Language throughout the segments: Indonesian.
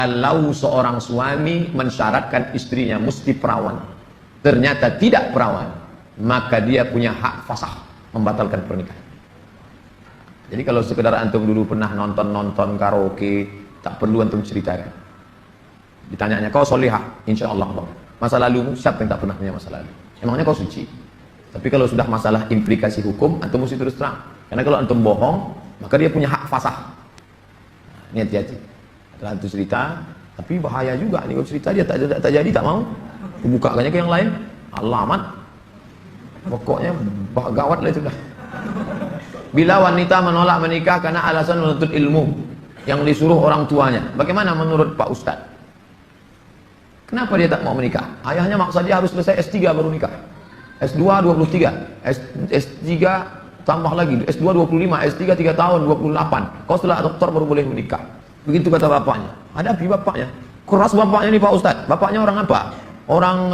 Kalau seorang suami mensyaratkan istrinya mesti perawan, ternyata tidak perawan, maka dia punya hak fasakh, membatalkan pernikahan. Jadi kalau sekedar antum dulu pernah nonton karaoke, tak perlu antum ceritakan. Ditanyanya, kau solihah? Insya Allah. Masa lalumu, siapa yang tak pernah punya masa lalu? Emangnya kau suci? Tapi kalau sudah masalah implikasi hukum, antum mesti terus terang. Karena kalau antum bohong, maka dia punya hak fasakh. Ini hati-hati. Setelah itu cerita, tapi bahaya juga nih kalau cerita dia tak jadi, tak mau. Bukakannya ke yang lain, alamat. Pokoknya gawat lah itu dah. Bila wanita menolak menikah karena alasan menuntut ilmu yang disuruh orang tuanya, bagaimana menurut Pak Ustadz? Kenapa dia tak mau menikah? Ayahnya maksa dia harus selesai S3 baru nikah. S2 23, S3 tambah lagi, S2 25, S3 3 tahun 28. Kau setelah doktor baru boleh menikah. Begitu kata bapaknya. Hadapi bapaknya. Keras bapaknya nih Pak Ustadz. Bapaknya orang apa? Orang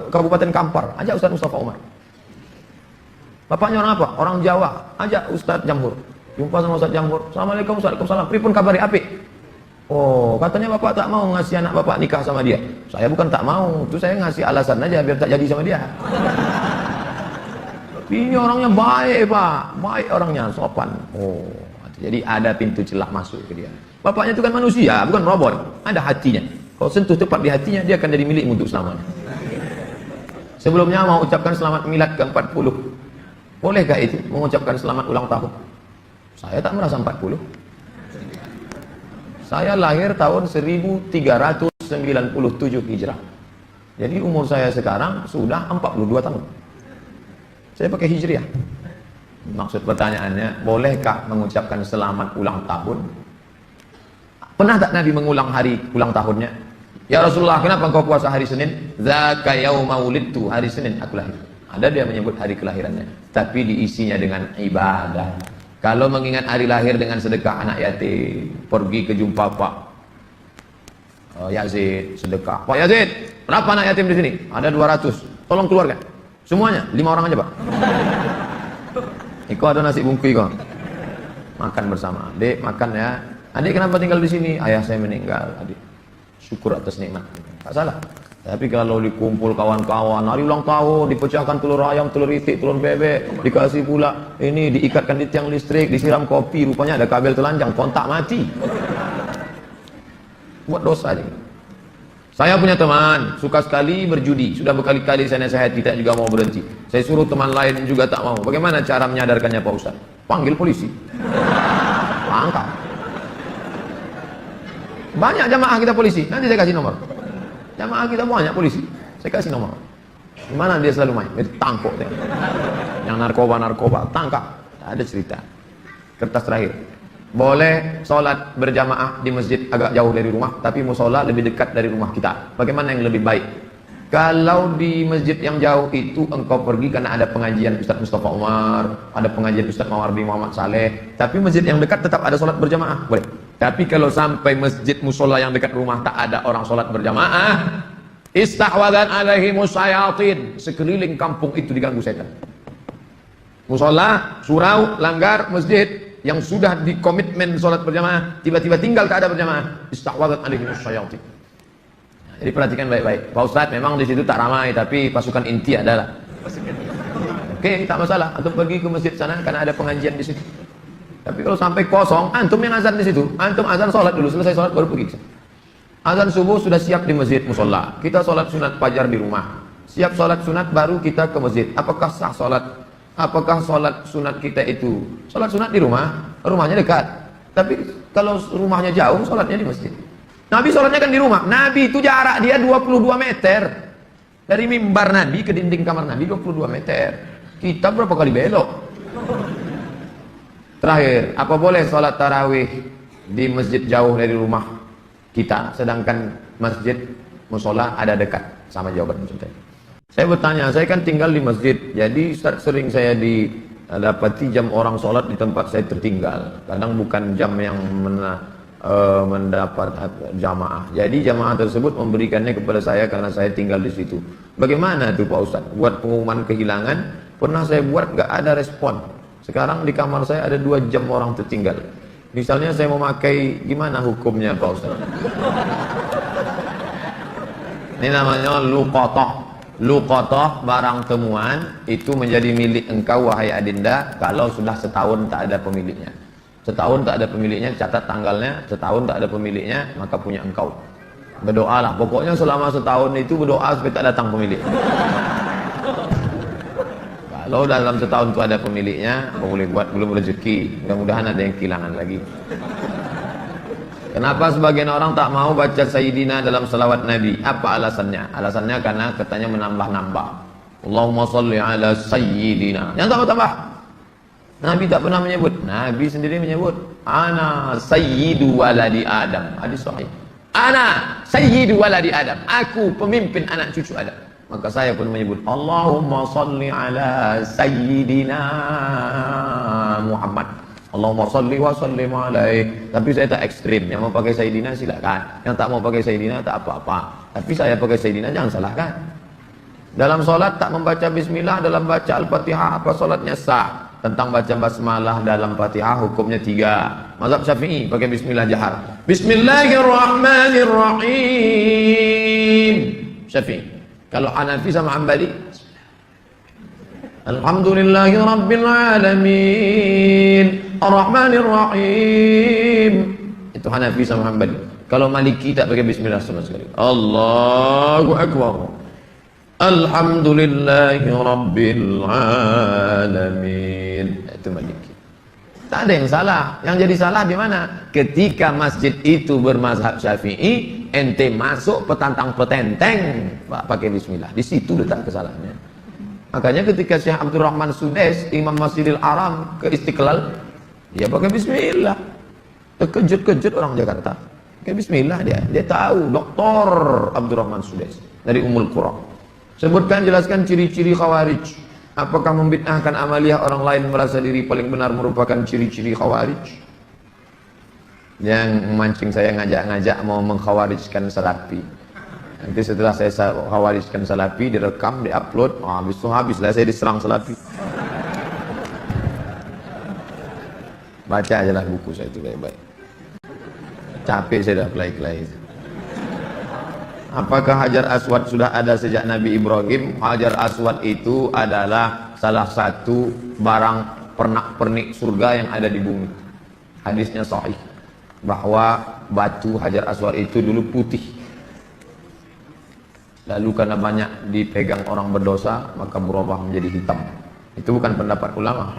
Kabupaten Kampar. Ajak Ustadz Mustafa Umar. Bapaknya orang apa? Orang Jawa. Ajak Ustadz Jamhur. Jumpa sama Ustadz Jamhur. Assalamualaikum, Waalaikumsalam. Pripun kabari apik? Oh, katanya bapak tak mau ngasih anak bapak nikah sama dia. Saya bukan tak mau. Itu saya ngasih alasan aja biar tak jadi sama dia. Ini orangnya baik Pak. Baik orangnya, sopan. Oh, jadi ada pintu celah masuk ke dia. Bapaknya itu kan manusia, bukan robot. Ada hatinya. Kalau sentuh tepat di hatinya, dia akan jadi milikmu untuk selamanya. Sebelumnya mau ucapkan selamat milad ke-40. Bolehkah itu mengucapkan selamat ulang tahun? Saya tak merasa 40. Saya lahir tahun 1397 Hijrah. Jadi umur saya sekarang sudah 42 tahun. Saya pakai Hijriah. Maksud pertanyaannya, bolehkah mengucapkan selamat ulang tahun? Pernah tak Nabi mengulang hari ulang tahunnya? Ya Rasulullah, kenapa engkau puasa hari Senin? Dzaka yauma wulidtu, hari Senin aku lahir. Ada dia menyebut hari kelahirannya, tapi diisinya dengan ibadah. Kalau mengingat hari lahir dengan sedekah anak yatim, pergi ke jumpa Pak Yazid, sedekah. Pak Yazid, berapa anak yatim di sini? Ada 200. Tolong keluarkan. Semuanya, 5 orang aja Pak. Iko ada nasi bungkus Iko. Makan bersama. Adik makan ya. Adik kenapa tinggal di sini? Ayah saya meninggal. Adik syukur atas nikmat. Tak salah. Tapi kalau dikumpul kawan-kawan, hari ulang tahun, dipecahkan telur ayam, telur itik, telur bebek, dikasih pula ini, diikatkan di tiang listrik, disiram kopi, rupanya ada kabel telanjang, kontak mati. Buat dosa ini. Saya punya teman, suka sekali berjudi. Sudah berkali-kali saya nasihati, tak juga mau berhenti. Saya suruh teman lain juga tak mau. Bagaimana cara menyadarkannya Pak Ustaz? Panggil polisi. Tangkap. Banyak jamaah kita polisi. Nanti saya kasih nomor. Jamaah kita banyak polisi. Saya kasih nomor. Di mana dia selalu main? Dia tangkap. Yang narkoba, tangkap. Ada cerita. Kertas terakhir. Boleh sholat berjamaah di masjid agak jauh dari rumah, tapi musola lebih dekat dari rumah kita. Bagaimana yang lebih baik? Kalau di masjid yang jauh itu engkau pergi karena ada pengajian Ustaz Mustafa Umar, ada pengajian Ustaz Mawar bin Muhammad Saleh, tapi masjid yang dekat tetap ada sholat berjamaah, boleh. Tapi kalau sampai masjid musola yang dekat rumah tak ada orang sholat berjamaah, istahwadan alaihimus syayatin, sekeliling kampung itu diganggu setan. Musola, surau, langgar, masjid yang sudah dikomitmen sholat berjamaah, tiba-tiba tinggal tak ada berjamaah, istahwadat alaihimus syayatin. Jadi perhatikan baik-baik. Pak Ustadz memang di situ tak ramai, tapi pasukan inti adalah. Oke, tak masalah. Antum pergi ke masjid sana karena ada pengajian di situ. Tapi kalau sampai kosong, antum yang azan di situ. Antum azan sholat dulu, selesai sholat baru pergi. Azan subuh sudah siap di masjid musola. Kita sholat sunat fajar di rumah. Siap sholat sunat baru kita ke masjid. Apakah sah sholat? Apakah sholat sunat kita itu sholat sunat di rumah, rumahnya dekat, tapi kalau rumahnya jauh, sholatnya di masjid. Nabi sholatnya kan di rumah. Nabi itu jarak dia 22 meter dari mimbar Nabi ke dinding kamar Nabi, 22 meter. Kita berapa kali belok? Terakhir, apa boleh sholat tarawih di masjid jauh dari rumah kita, sedangkan masjid musola ada dekat? Sama jawaban mencintai. Saya bertanya, saya kan tinggal di masjid, jadi sering saya dapati jam orang sholat di tempat saya tertinggal. Kadang bukan jam yang mendapat jamaah. Jadi jamaah tersebut memberikannya kepada saya karena saya tinggal di situ. Bagaimana itu Pak Ustaz? Buat pengumuman kehilangan, pernah saya buat nggak ada respon. Sekarang di kamar saya ada 2 jam orang tertinggal. Misalnya saya mau pakai, gimana hukumnya Pak Ustaz? Ini namanya luqatah. Luqatah, barang temuan itu menjadi milik engkau wahai adinda kalau sudah setahun tak ada pemiliknya. Setahun tak ada pemiliknya, catat tanggalnya, setahun tak ada pemiliknya, maka punya engkau. Berdoalah, pokoknya selama setahun itu berdoa supaya tak datang pemilik. Kalau dalam setahun itu ada pemiliknya, apa boleh buat, belum rezeki. Mudah-mudahan ada yang kehilangan lagi. Kenapa sebagian orang tak mau baca Sayyidina dalam salawat Nabi? Apa alasannya? Alasannya karena katanya menambah-nambah. Allahumma salli ala Sayyidina. Yang tambah-tambah. Nabi tak pernah menyebut. Nabi sendiri menyebut. Ana Sayyidu waladi Adam. Hadis sahih. Ana Sayyidu waladi Adam. Aku pemimpin anak cucu Adam. Maka saya pun menyebut Allahumma salli ala Sayyidina Muhammad. Allahumma salli wa sallim alaih. Tapi saya tak ekstrim. Yang mau pakai Sayyidina silakan. Yang tak mau pakai Sayyidina tak apa-apa. Tapi saya pakai Sayyidina jangan salahkan. Dalam solat tak membaca bismillah, dalam baca Al-Fatihah apa solatnya sah? Tentang baca basmalah dalam Fatihah hukumnya 3. Mazhab Syafi'i pakai bismillah jahar. Bismillahirrahmanirrahim. Syafi'i. Kalau Hanafi sama Hambali, Alhamdulillahi Rabbil Alamin Ar-Rahmanir-Rahim. Itu Hanafi sama Hambali. Kalau Maliki tak pakai bismillah sama sekali. Allahu Akbar. Alhamdulillahi Rabbil Alamin. Itu Maliki. Tak ada yang salah. Yang jadi salah di mana? Ketika masjid itu bermazhab Syafi'i, ente masuk petantang-petenteng pakai bismillah. Di situ letak kesalahannya. Makanya ketika Syekh Abdurrahman Sudes, Imam Masjidil Haram ke Istiqlal, dia pakai bismillah. Terkejut-kejut orang Jakarta. Pakai bismillah dia. Dia tahu Dr. Abdurrahman Sudes dari Ummul Qura. Sebutkan, jelaskan ciri-ciri Khawarij. Apakah membid'ahkan amaliyah orang lain merasa diri paling benar merupakan ciri-ciri Khawarij? Yang memancing saya ngajak-ngajak mau mengkhawarijkan Salafi. Nanti setelah saya khawarijkan Salafi, direkam, diupload, habislah saya diserang Salafi. Baca aja lah buku saya itu baik-baik. Capek saya dah kelai-kelai. Apakah Hajar Aswad sudah ada sejak Nabi Ibrahim? Hajar Aswad itu adalah salah satu barang pernak-pernik surga yang ada di bumi. Hadisnya sahih bahwa batu Hajar Aswad itu dulu putih. Lalu karena banyak dipegang orang berdosa, maka berubah menjadi hitam. Itu bukan pendapat ulama,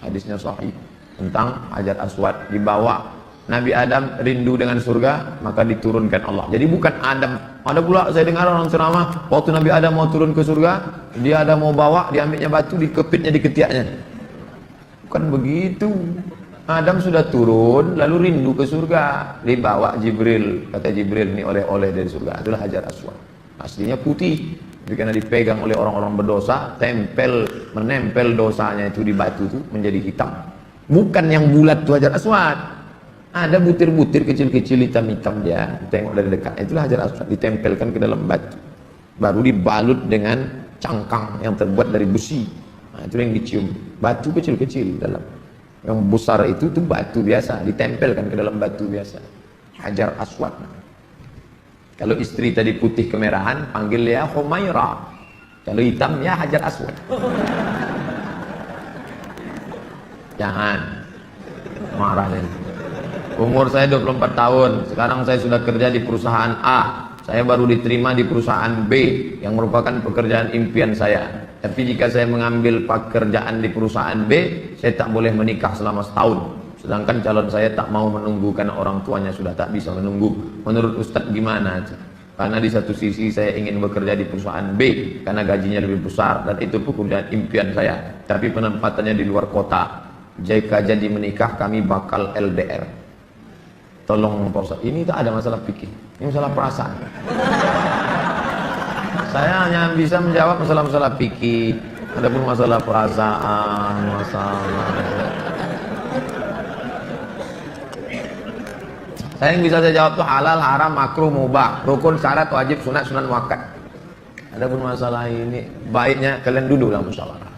hadisnya sahih tentang Hajar Aswad. Dibawa Nabi Adam rindu dengan surga, maka diturunkan Allah. Jadi bukan Adam. Ada pula saya dengar orang ceramah, waktu Nabi Adam mau turun ke surga, dia ada mau bawa, diambilnya batu, dikepitnya di ketiaknya. Bukan begitu. Adam sudah turun, lalu rindu ke surga, dibawa Jibril. Kata Jibril, ini oleh-oleh dari surga. Itulah Hajar Aswad. Aslinya putih, tapi karena dipegang oleh orang-orang berdosa, menempel dosanya itu di batu itu menjadi hitam. Bukan yang bulat itu Hajar Aswad. Ada butir-butir kecil-kecil hitam-hitam dia, tengok dari dekat. Itulah Hajar Aswad, ditempelkan ke dalam batu. Baru dibalut dengan cangkang yang terbuat dari besi. Nah, itu yang dicium. Batu kecil-kecil dalam. Yang besar itu batu biasa, ditempelkan ke dalam batu biasa. Hajar Aswad. Kalau istri tadi putih kemerahan, panggil dia Humaira. Kalau hitam ya Hajar Aswad. Jangan marah nanti. Umur saya 24 tahun, sekarang saya sudah kerja di perusahaan A. Saya baru diterima di perusahaan B yang merupakan pekerjaan impian saya. Tapi jika saya mengambil pekerjaan di perusahaan B, saya tak boleh menikah selama setahun. Sedangkan calon saya tak mau menunggu karena orang tuanya sudah tak bisa menunggu. Menurut Ustadz gimana? Karena di satu sisi saya ingin bekerja di perusahaan B karena gajinya lebih besar dan itu pekerjaan impian saya. Tapi penempatannya di luar kota. Jika jadi menikah kami bakal LDR. Tolong Pak Ustaz, ini tak ada masalah pikir, ini masalah perasaan. Saya hanya bisa menjawab masalah-masalah pikir. Adapun masalah perasaan, saya yang bisa saya jawab tuh halal, haram, makruh, mubah, rukun, syarat, wajib, sunat, sunan muakkad. Adapun masalah ini, baiknya kalian duduklah musyawarah.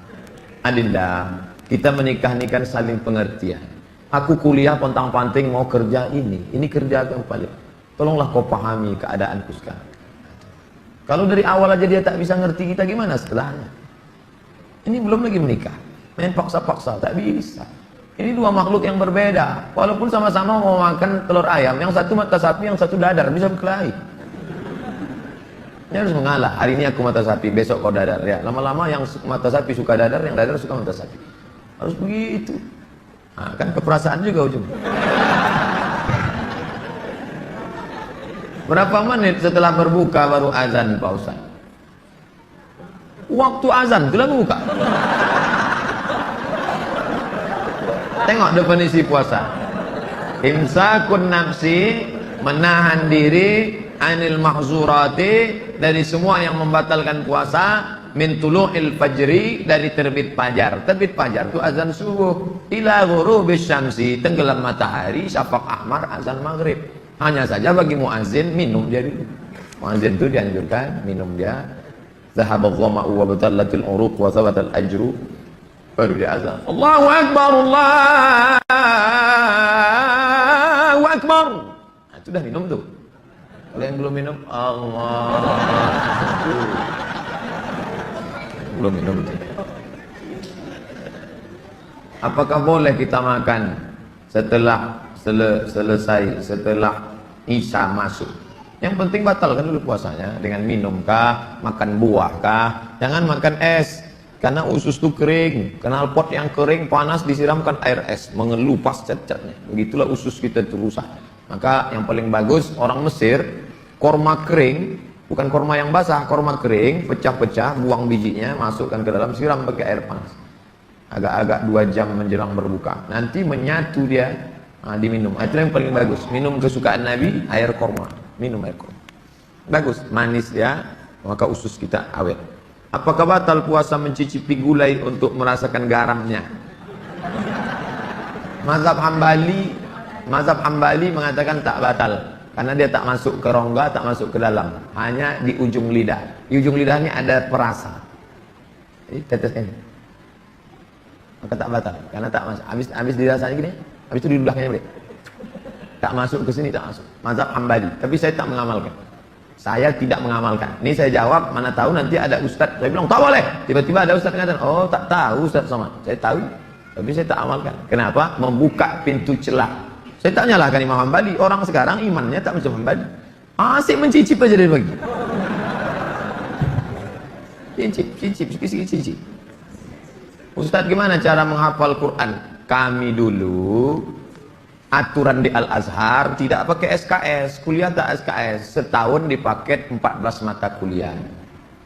Adinda, kita menikah ini kan saling pengertian. Aku kuliah pontang-panting mau kerja ini kerja yang paling. Tolonglah kau pahami keadaanku sekarang. Kalau dari awal aja dia tak bisa ngerti kita, gimana setelahnya? Ini belum lagi menikah, main paksa-paksa, tak bisa. Ini dua makhluk yang berbeda. Walaupun sama-sama mau makan telur ayam, yang satu mata sapi, yang satu dadar, bisa berkelahi. Ini harus mengalah. Hari ini aku mata sapi, besok kau dadar. Ya, lama-lama yang mata sapi suka dadar, yang dadar suka mata sapi. Harus begitu. Nah, kan keperasaan juga ujung. Berapa menit setelah berbuka baru azan Pak Ustaz? Waktu azan sudah berbuka. Tengok definisi puasa. Imsakun nafsi, menahan diri anil mahzurati, dari semua yang membatalkan puasa, min tulu'il fajri, dari terbit fajar. Terbit fajar itu azan subuh, ila ghurubis syamsi, tenggelam matahari, syafaq ahmar, azan maghrib. Hanya saja bagi muazin minum dia dulu. Muazin itu dianjurkan minum dia. Zahabadh dhama'u wa batallatil uruq wa thabatal ajru, baru dia azan. Allahu akbar, Allahu akbar. Nah, itu dah minum tuh. Kalau yang belum minum, Allah. Belum minum tuh. Apakah boleh kita makan setelah selesai, setelah Isya masuk? Yang penting batalkan dulu puasanya dengan minum kah, makan buah kah, jangan makan es, karena usus itu kering, knalpot yang kering panas disiramkan air es, mengelupas cat-catnya. Begitulah usus kita itu rusak. Maka yang paling bagus orang Mesir, korma kering, bukan korma yang basah, korma kering, pecah-pecah, buang bijinya, masukkan ke dalam, siram pakai air panas. Agak-agak 2 jam menjelang berbuka, nanti menyatu dia. Nah, diminum. Itu yang paling bagus. Minum kesukaan Nabi, air korma. Minum air korma. Bagus, manis ya, maka usus kita awet. Apakah batal puasa mencicipi gulai untuk merasakan garamnya? Mazhab Hambali mengatakan tak batal, karena dia tak masuk ke rongga, tak masuk ke dalam, hanya di ujung lidah. Di ujung lidahnya ada perasa. Jadi tetesnya ini. Maka tak batal, karena tak masuk. Habis dirasanya gini. Habis itu di belakangnya balik. Tak masuk ke sini, tak masuk. Mazhab Hambali. Tapi saya tak mengamalkan. Saya tidak mengamalkan. Ini saya jawab, mana tahu nanti ada ustaz. Saya bilang, tak boleh. Tiba-tiba ada ustaz yang kata, oh tak tahu Ustaz Somad. Saya tahu, tapi saya tak amalkan. Kenapa? Membuka pintu celah. Saya tak nyalahkan Imam Hambali. Orang sekarang imannya tak macam Hambali. Asik mencicip aja dari pagi. Cicip. Ustaz, gimana cara menghafal Quran? Kami dulu aturan di Al-Azhar tidak pakai SKS, kuliah tak SKS, setahun dipakai 14 mata kuliah,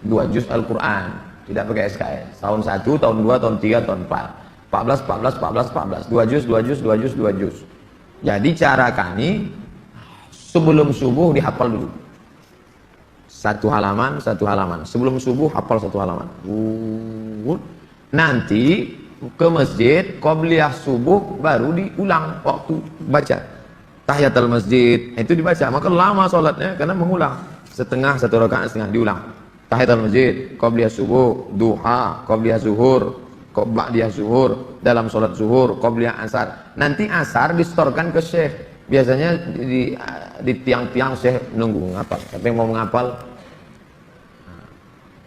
2 juz Al-Quran, tidak pakai SKS, tahun 1, tahun 2, tahun 3, tahun 4, 14, 2 juz. Jadi cara kami sebelum subuh dihafal dulu, satu halaman, sebelum subuh hafal 1 halaman, nanti ke masjid, qobliyah subuh baru diulang waktu baca tahiyatul masjid, itu dibaca. Maka lama sholatnya karena mengulang, setengah, 1 rakaat setengah diulang. Tahiyatul masjid, qobliyah subuh, duha, qobliyah zuhur, ba'diyah zuhur, dalam sholat zuhur, qobliyah asar. Nanti asar distorkan ke syekh. Biasanya di tiang-tiang syekh menunggu ngapal. Tapi yang mau menghafal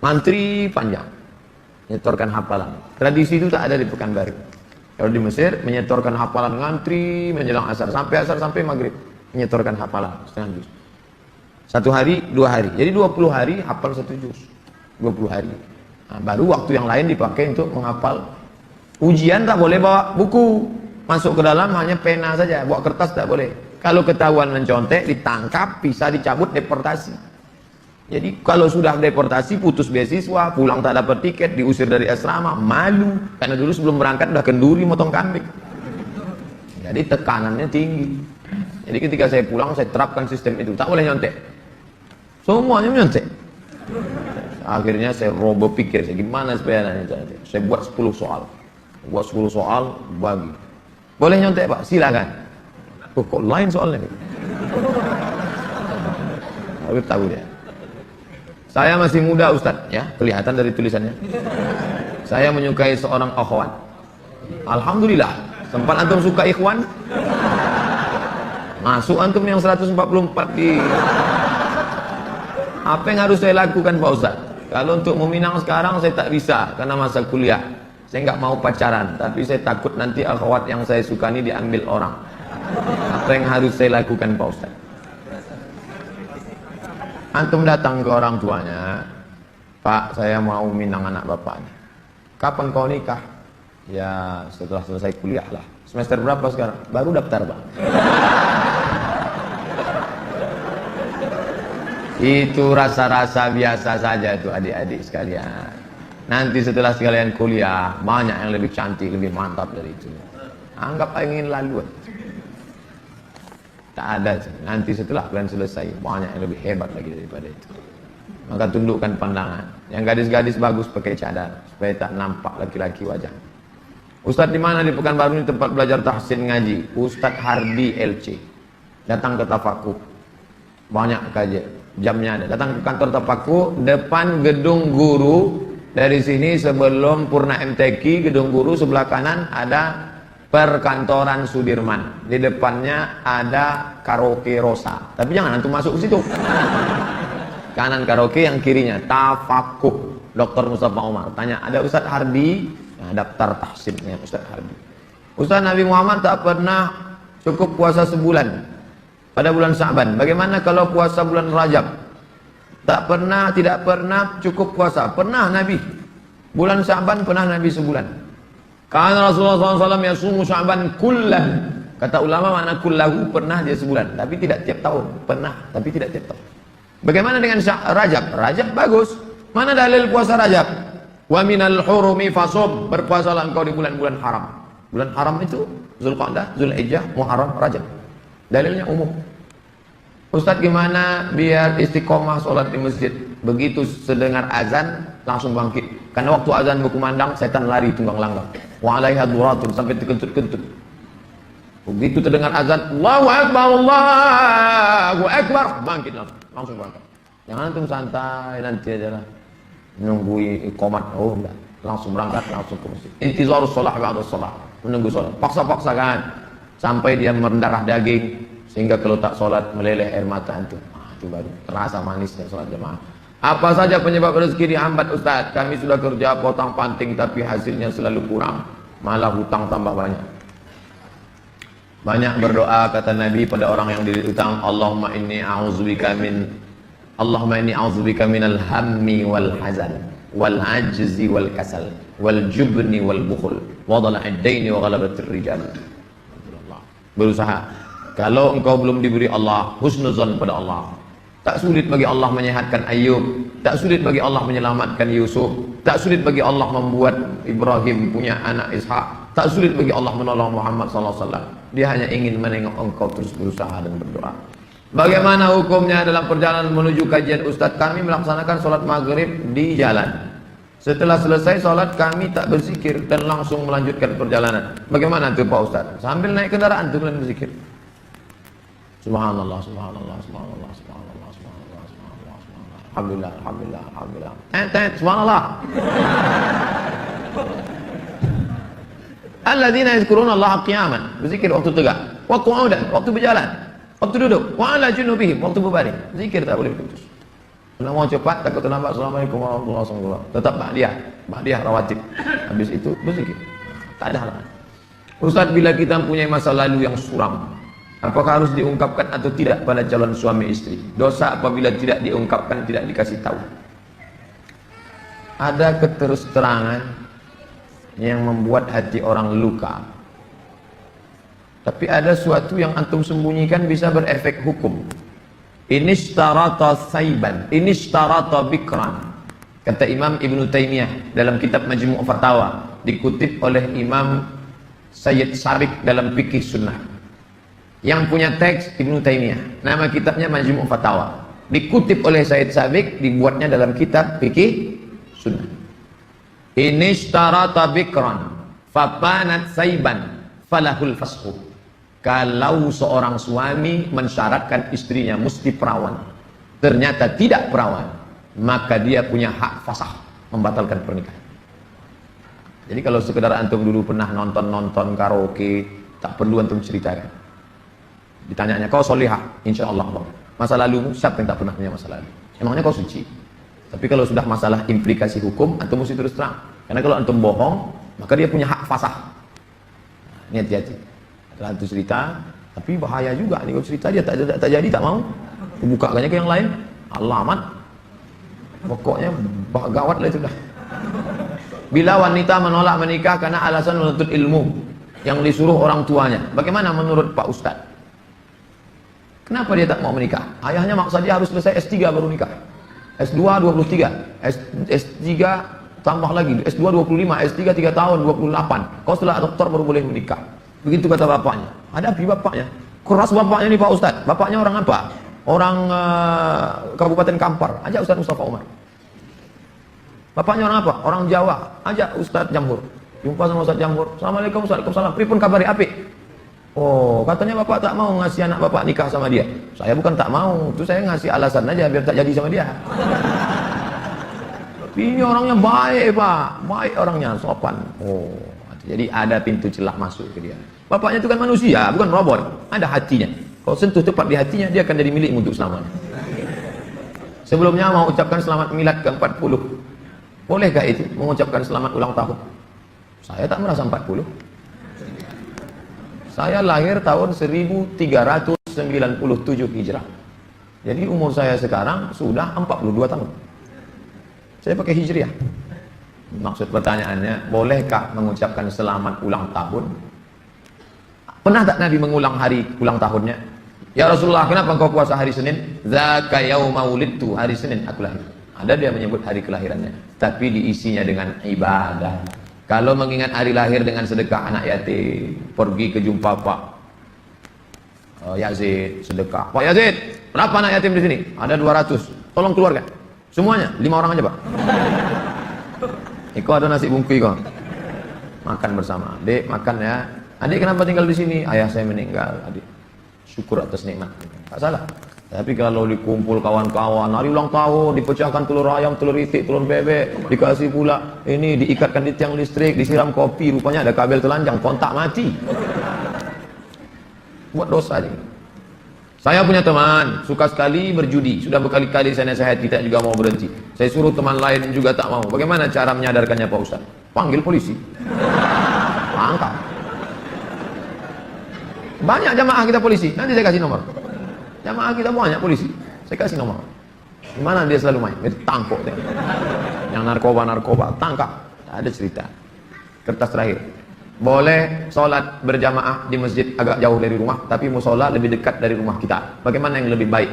mantri panjang, menyetorkan hafalan. Tradisi itu tak ada di Pekanbaru. Kalau di Mesir menyetorkan hafalan, ngantri menjelang asar sampai maghrib, menyetorkan hafalan setengah juz. 1 hari, 2 hari. Jadi 20 hari hafal 1 juz. 20 hari. Nah, baru waktu yang lain dipakai untuk menghafal. Ujian tak boleh bawa buku. Masuk ke dalam hanya pena saja, bawa kertas tak boleh. Kalau ketahuan mencontek, ditangkap, bisa dicabut, deportasi. Jadi kalau sudah deportasi, putus beasiswa, pulang tak dapat tiket, diusir dari asrama, malu. Karena dulu sebelum berangkat udah kenduri motong kambing. Jadi tekanannya tinggi. Jadi ketika saya pulang, saya terapkan sistem itu, tak boleh nyontek. Semuanya nyontek. Akhirnya saya berpikir, gimana supaya nanti. Saya buat 10 soal. Buat 10 soal, bagi. Boleh nyontek Pak? Silakan. Oh, kok lain soalnya? Harus tahu dia. Saya masih muda Ustaz, ya, kelihatan dari tulisannya. Saya menyukai seorang akhwat. Alhamdulillah, Sempat antum suka ikhwan? Masuk antum yang 144 di... Apa yang harus saya lakukan Pak Ustaz? Kalau untuk meminang sekarang saya tak bisa karena masa kuliah. Saya nggak mau pacaran, tapi saya takut nanti akhwat yang saya suka ini diambil orang. Apa yang harus saya lakukan Pak Ustaz? Antum datang ke orang tuanya, Pak, saya mau minang anak bapak. Kapan kau nikah? Ya setelah selesai kuliah lah. Semester berapa sekarang? Baru daftar Pak. Itu rasa-rasa biasa saja itu adik-adik sekalian. Nanti setelah sekalian kuliah, banyak yang lebih cantik, lebih mantap dari itu. Anggap ingin lalu. Tak ada. Nanti setelah kalian selesai, banyak yang lebih hebat lagi daripada itu. Maka tundukkan pandangan. Yang gadis-gadis bagus pakai cadar supaya tak nampak laki-laki wajah. Ustadz di mana di Pekanbaru ini tempat belajar tahsin ngaji? Ustadz Hardi LC. Datang ke Tafakuh. Banyak kajian. Jamnya ada. Datang ke kantor Tafakuh depan gedung guru. Dari sini sebelum Purna MTQ, gedung guru sebelah kanan ada perkantoran Sudirman. Di depannya ada karaoke Rosa. Tapi jangan antum masuk ke situ. Kanan karaoke, yang kirinya Tafakuh. Dr. Mustafa Umar. Tanya, ada Ustadz Hardi? Nah, daftar tahsinnya Ustadz Hardi. Ustadz Nabi Muhammad tak pernah cukup puasa sebulan pada bulan Sya'ban. Bagaimana kalau puasa bulan Rajab? Tak pernah, tidak pernah cukup puasa. Pernah Nabi. Bulan Sya'ban pernah Nabi sebulan. Karena Rasulullah SAW yasumu Sya'ban kullan. Kata ulama makna kullahu, pernah dia sebulan. Tapi tidak tiap tahun. Pernah, tapi tidak tiap tahun. Bagaimana dengan Rajab? Rajab bagus. Mana dalil puasa Rajab? Wa minal hurumi fasum. Berpuasalah engkau di bulan-bulan haram. Bulan haram itu Zulqa'dah, Zulhijjah, Muharram, Rajab. Dalilnya umum. Ustadz gimana biar istiqomah sholat di masjid? Begitu sedengar azan langsung bangkit. Karena waktu azan berkumandang setan lari tunggang langgang. Wa alaiha duratun sampai terkentut-kentut. Begitu terdengar azan, Allahu Akbar, Allahu Akbar, bangkit langsung bangkit. Jangan antum santai nanti aja lah. Nunggu iqamat, oh enggak. Langsung berangkat, langsung ke masjid. Intizarus shalah ba'da shalah. Menunggu sholat. Paksa-paksakan sampai dia mendarah daging. Sehingga kalau tak sholat meleleh air mata antum. Itu baru terasa manisnya sholat jemaah. Apa saja penyebab rezeki dihambat Ustaz? Kami sudah kerja potong panting tapi hasilnya selalu kurang. Malah hutang tambah banyak. Banyak berdoa kata Nabi pada orang yang diri utang. Allahumma inni a'udzubika minal hammi wal hazan wal ajzi wal kasal wal jubni wal bukhul wa dhala'id daini wa ghalabatir rijal. Berusaha. Kalau engkau belum diberi Allah husnuzan pada Allah, tak sulit bagi Allah menyehatkan Ayub, tak sulit bagi Allah menyelamatkan Yusuf, tak sulit bagi Allah membuat Ibrahim punya anak Ishak, tak sulit bagi Allah menolong Muhammad SAW. Dia hanya ingin menengok engkau terus berusaha dan berdoa. Bagaimana hukumnya dalam perjalanan menuju kajian Ustadz? Kami melaksanakan sholat maghrib di jalan. Setelah selesai sholat kami tak berzikir dan langsung melanjutkan perjalanan. Bagaimana itu Pak Ustadz? Sambil naik kendaraan itu kalian berzikir. Subhanallah, subhanallah, subhanallah, subhanallah, subhanallah, subhanallah, subhanallah. Alhamdulillah, alhamdulillah, alhamdulillah. Subhanallah. Alladzina yazkuruna Allah qiyaman, berzikir waktu tegak, wa qu'udan, waktu berjalan, waktu duduk, wa ala junubihim, waktu berbaring. Zikir tak boleh putus. Kalau mau cepat takut terlambat. Assalamualaikum warahmatullahi wabarakatuh. Tetap ba'diyah rawatib. Habis itu berzikir. Tak ada halangan. Ustaz, bila kita mempunyai masa lalu yang suram, apakah harus diungkapkan atau tidak pada calon suami istri? Dosa apabila tidak diungkapkan, tidak dikasih tahu. Ada keterus-terangan yang membuat hati orang luka. Tapi ada suatu yang antum sembunyikan bisa berefek hukum. Inishtarata saiban, inishtarata bikran. Kata Imam Ibn Taymiyah dalam kitab Majmu' Fatawa, dikutip oleh Imam Sayyid Sabiq dalam Fikih Sunnah. Yang punya teks Ibn Taymiyah, nama kitabnya Majmu' Fatawa, dikutip oleh Sayyid Sabiq, dibuatnya dalam kitab Fikih Sunnah. Inishtarata bikran fapanat saiban falahul fashu. Kalau seorang suami mensyaratkan istrinya mesti perawan, ternyata tidak perawan, maka dia punya hak fasakh, membatalkan pernikahan. Jadi kalau sekedar antum dulu pernah nonton karaoke, tak perlu antum ceritakan. Ditanyanya, kau solihah? Insya Allah bang. Masa lalu, siapa yang tak pernah punya masa lalu? Emangnya kau suci? Tapi kalau sudah masalah implikasi hukum, antum mesti terus terang. Karena kalau antum bohong, maka dia punya hak fasah. Ini hati-hati. Setelah antum cerita, tapi bahaya juga nih kalau cerita dia tak jadi, tak mau. Bukakannya ke yang lain, alamat. Pokoknya gawat lah itu dah. Bila wanita menolak menikah karena alasan menuntut ilmu yang disuruh orang tuanya, bagaimana menurut Pak Ustadz? Kenapa dia tak mau menikah? Ayahnya maksa dia harus selesai S3 baru nikah. S2 23, S3 tambah lagi, S2 25, S3 3 tahun 28. Kau setelah doktor baru boleh menikah. Begitu kata bapaknya. Hadapi bapaknya. Keras bapaknya nih Pak Ustadz. Bapaknya orang apa? Orang Kabupaten Kampar. Ajak Ustadz Mustafa Umar. Bapaknya orang apa? Orang Jawa. Ajak Ustadz Jamhur. Jumpa sama Ustadz Jamhur. Assalamualaikum, Waalaikumsalam. Pripun kabari apik? Oh, katanya bapak tak mau ngasih anak bapak nikah sama dia. Saya bukan tak mau, itu saya ngasih alasan aja biar tak jadi sama dia. Ini orangnya baik pak, baik orangnya, sopan. Oh, jadi ada pintu celah masuk ke dia. Bapaknya itu kan manusia, bukan robot. Ada hatinya. Kalau sentuh tepat di hatinya, dia akan jadi milikmu untuk selamanya. Sebelumnya mau ucapkan selamat milad ke-40. Bolehkah itu mengucapkan selamat ulang tahun? Saya tak merasa 40. Saya lahir tahun 1397 Hijrah. Jadi umur saya sekarang sudah 42 tahun. Saya pakai Hijriah. Maksud pertanyaannya, bolehkah mengucapkan selamat ulang tahun? Pernah tak Nabi mengulang hari ulang tahunnya? Ya Rasulullah, kenapa engkau puasa hari Senin? Dzaka yauma wulidtu, hari Senin aku lahir. Ada dia menyebut hari kelahirannya, tapi diisinya dengan ibadah. Kalau mengingat hari lahir dengan sedekah anak yatim, pergi ke jumpa Pak Yazid, sedekah. Pak Yazid, berapa anak yatim di sini? Ada 200. Tolong keluarkan. Semuanya, 5 orang aja Pak. Iko ada nasi bungkus kok. Makan bersama. Dek, makan ya. Adik kenapa tinggal di sini? Ayah saya meninggal. Adik, syukur atas nikmat. Tak salah. Tapi kalau dikumpul kawan-kawan, hari ulang tahun, dipecahkan telur ayam, telur itik, telur bebek, dikasih pula ini, diikatkan di tiang listrik, disiram kopi, rupanya ada kabel telanjang, kontak mati. Buat dosa ini. Saya punya teman, suka sekali berjudi, sudah berkali-kali saya nasihati, tidak juga mau berhenti. Saya suruh teman lain juga tak mau. Bagaimana cara menyadarkannya Pak Ustaz? Panggil polisi. Angkat. Banyak jamaah kita polisi, nanti saya kasih nomor. Jamaah kita banyak polisi, saya kasih nomor. Gimana dia selalu main? Dia tangkap dia. Yang narkoba, tangkap. Ada cerita. Kertas terakhir. Boleh sholat berjamaah di masjid agak jauh dari rumah, tapi musola lebih dekat dari rumah kita. Bagaimana yang lebih baik?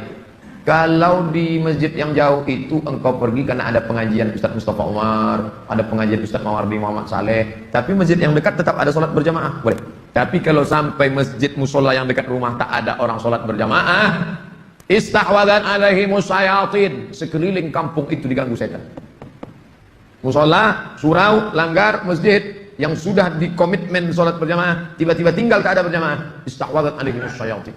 Kalau di masjid yang jauh itu engkau pergi karena ada pengajian Ustadz Mustafa Umar, ada pengajian Ustadz Mawardi Muhammad Saleh, tapi masjid yang dekat tetap ada sholat berjamaah, boleh. Tapi kalau sampai masjid musola yang dekat rumah tak ada orang sholat berjamaah, istahwadan alaihi musyayatin, sekeliling kampung itu diganggu setan. Musola, surau, langgar, masjid yang sudah dikomitmen sholat berjamaah, tiba-tiba tinggal tak ada berjamaah, istahwadan alaihi musyayatin.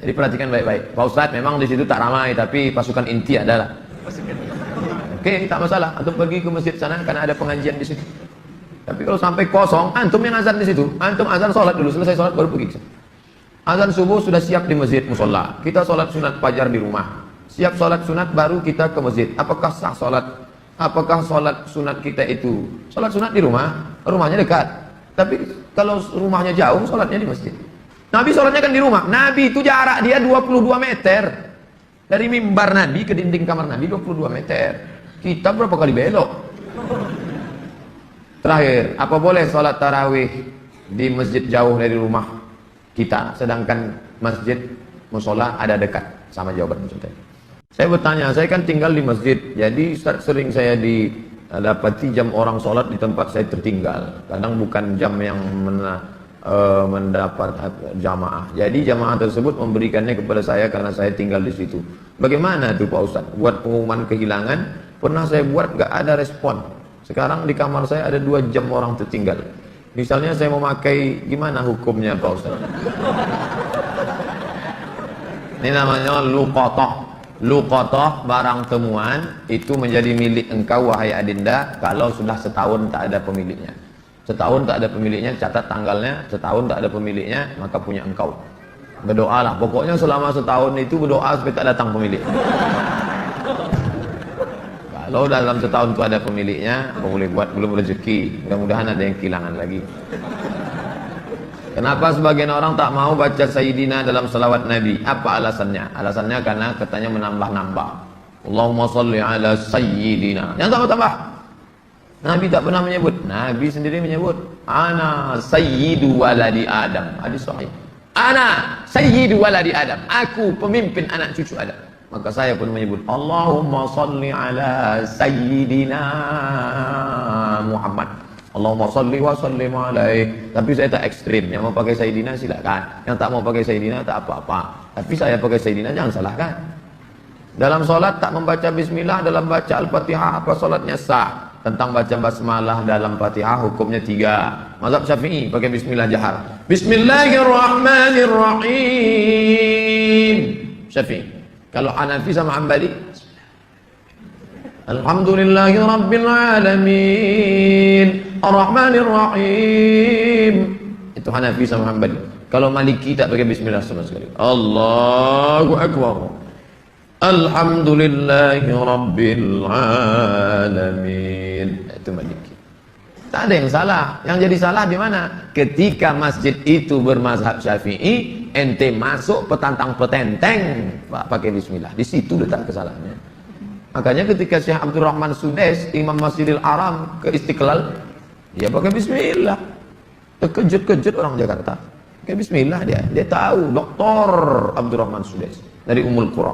Jadi perhatikan baik-baik. Pak Ustadz memang di situ tak ramai, tapi pasukan inti adalah. Oke, tak masalah. Antum pergi ke masjid sana karena ada pengajian di situ. Tapi kalau sampai kosong, antum yang azan di situ. Antum azan sholat dulu, selesai sholat baru pergi. Azan subuh sudah siap di masjid musola. Kita sholat sunat fajar di rumah. Siap sholat sunat baru kita ke masjid. Apakah sah sholat? Apakah sholat sunat kita itu? Sholat sunat di rumah, rumahnya dekat. Tapi kalau rumahnya jauh, sholatnya di masjid. Nabi sholatnya kan di rumah. Nabi itu jarak dia 22 meter. Dari mimbar Nabi ke dinding kamar Nabi 22 meter. Kita berapa kali belok? Terakhir, apa boleh sholat tarawih di masjid jauh dari rumah kita, sedangkan masjid musola ada dekat? Sama jawaban maksudnya. Saya bertanya, saya kan tinggal di masjid, jadi sering saya dapati jam orang sholat di tempat saya tertinggal. Kadang bukan jam yang mendapat jamaah. Jadi jamaah tersebut memberikannya kepada saya karena saya tinggal di situ. Bagaimana tuh Pak Ustadz? Buat pengumuman kehilangan, pernah saya buat gak ada respon. Sekarang di kamar saya ada 2 jam orang tertinggal. Misalnya saya mau pakai, gimana hukumnya Pak Ustadz? Ini namanya luqatah. Luqatah, barang temuan, itu menjadi milik engkau wahai adinda kalau sudah setahun tak ada pemiliknya. Setahun tak ada pemiliknya, catat tanggalnya, setahun tak ada pemiliknya, maka punya engkau. Berdoalah, pokoknya selama setahun itu berdoa supaya tak datang pemilik. Kalau dalam setahun itu ada pemiliknya, apa boleh buat, belum rezeki. Mudah-mudahan ada yang kehilangan lagi. Kenapa sebagian orang tak mau baca Sayyidina dalam salawat Nabi? Apa alasannya? Alasannya karena katanya menambah-nambah. Allahumma salli ala Sayyidina. Yang tambah-tambah. Nabi tak pernah menyebut. Nabi sendiri menyebut. Ana Sayyidu waladi Adam. Hadis sahih. Ana Sayyidu waladi Adam. Aku pemimpin anak cucu Adam. Maka saya pun menyebut. Allahumma salli ala Sayyidina Muhammad. Allahumma salli wa sallim alaih. Tapi saya tak ekstrim. Yang mau pakai Sayyidina silakan. Yang tak mau pakai Sayyidina tak apa-apa. Tapi saya pakai Sayyidina jangan salahkan. Dalam solat tak membaca bismillah dalam baca Al-Fatihah, apa solatnya sah? Tentang baca basmalah dalam Fatihah hukumnya 3. Mazhab Syafi'i pakai bismillah jahar. Bismillahirrahmanirrahim. Syafi'i. Kalau Hanafi sama Hanbali, Alhamdulillahi Rabbil Alamin Ar-Rahmanir-Rahim. Itu Hanafi sama Hanbali. Kalau Maliki tak pakai bismillah sama sekali. Allahu Akbar. Alhamdulillahi Rabbil Alamin. Itu Maliki. Tak ada yang salah. Yang jadi salah di mana? Ketika masjid itu bermazhab Syafi'i, ente masuk petantang petenteng pakai bismillah. Di situ letak kesalahannya. Makanya ketika Syekh Abdurrahman Sudais, Imam Masjidil Haram ke Istiqlal, dia pakai bismillah. Terkejut-kejut orang Jakarta. Pakai bismillah dia. Dia tahu, Dr. Abdurrahman Sudais dari Ummul Qura.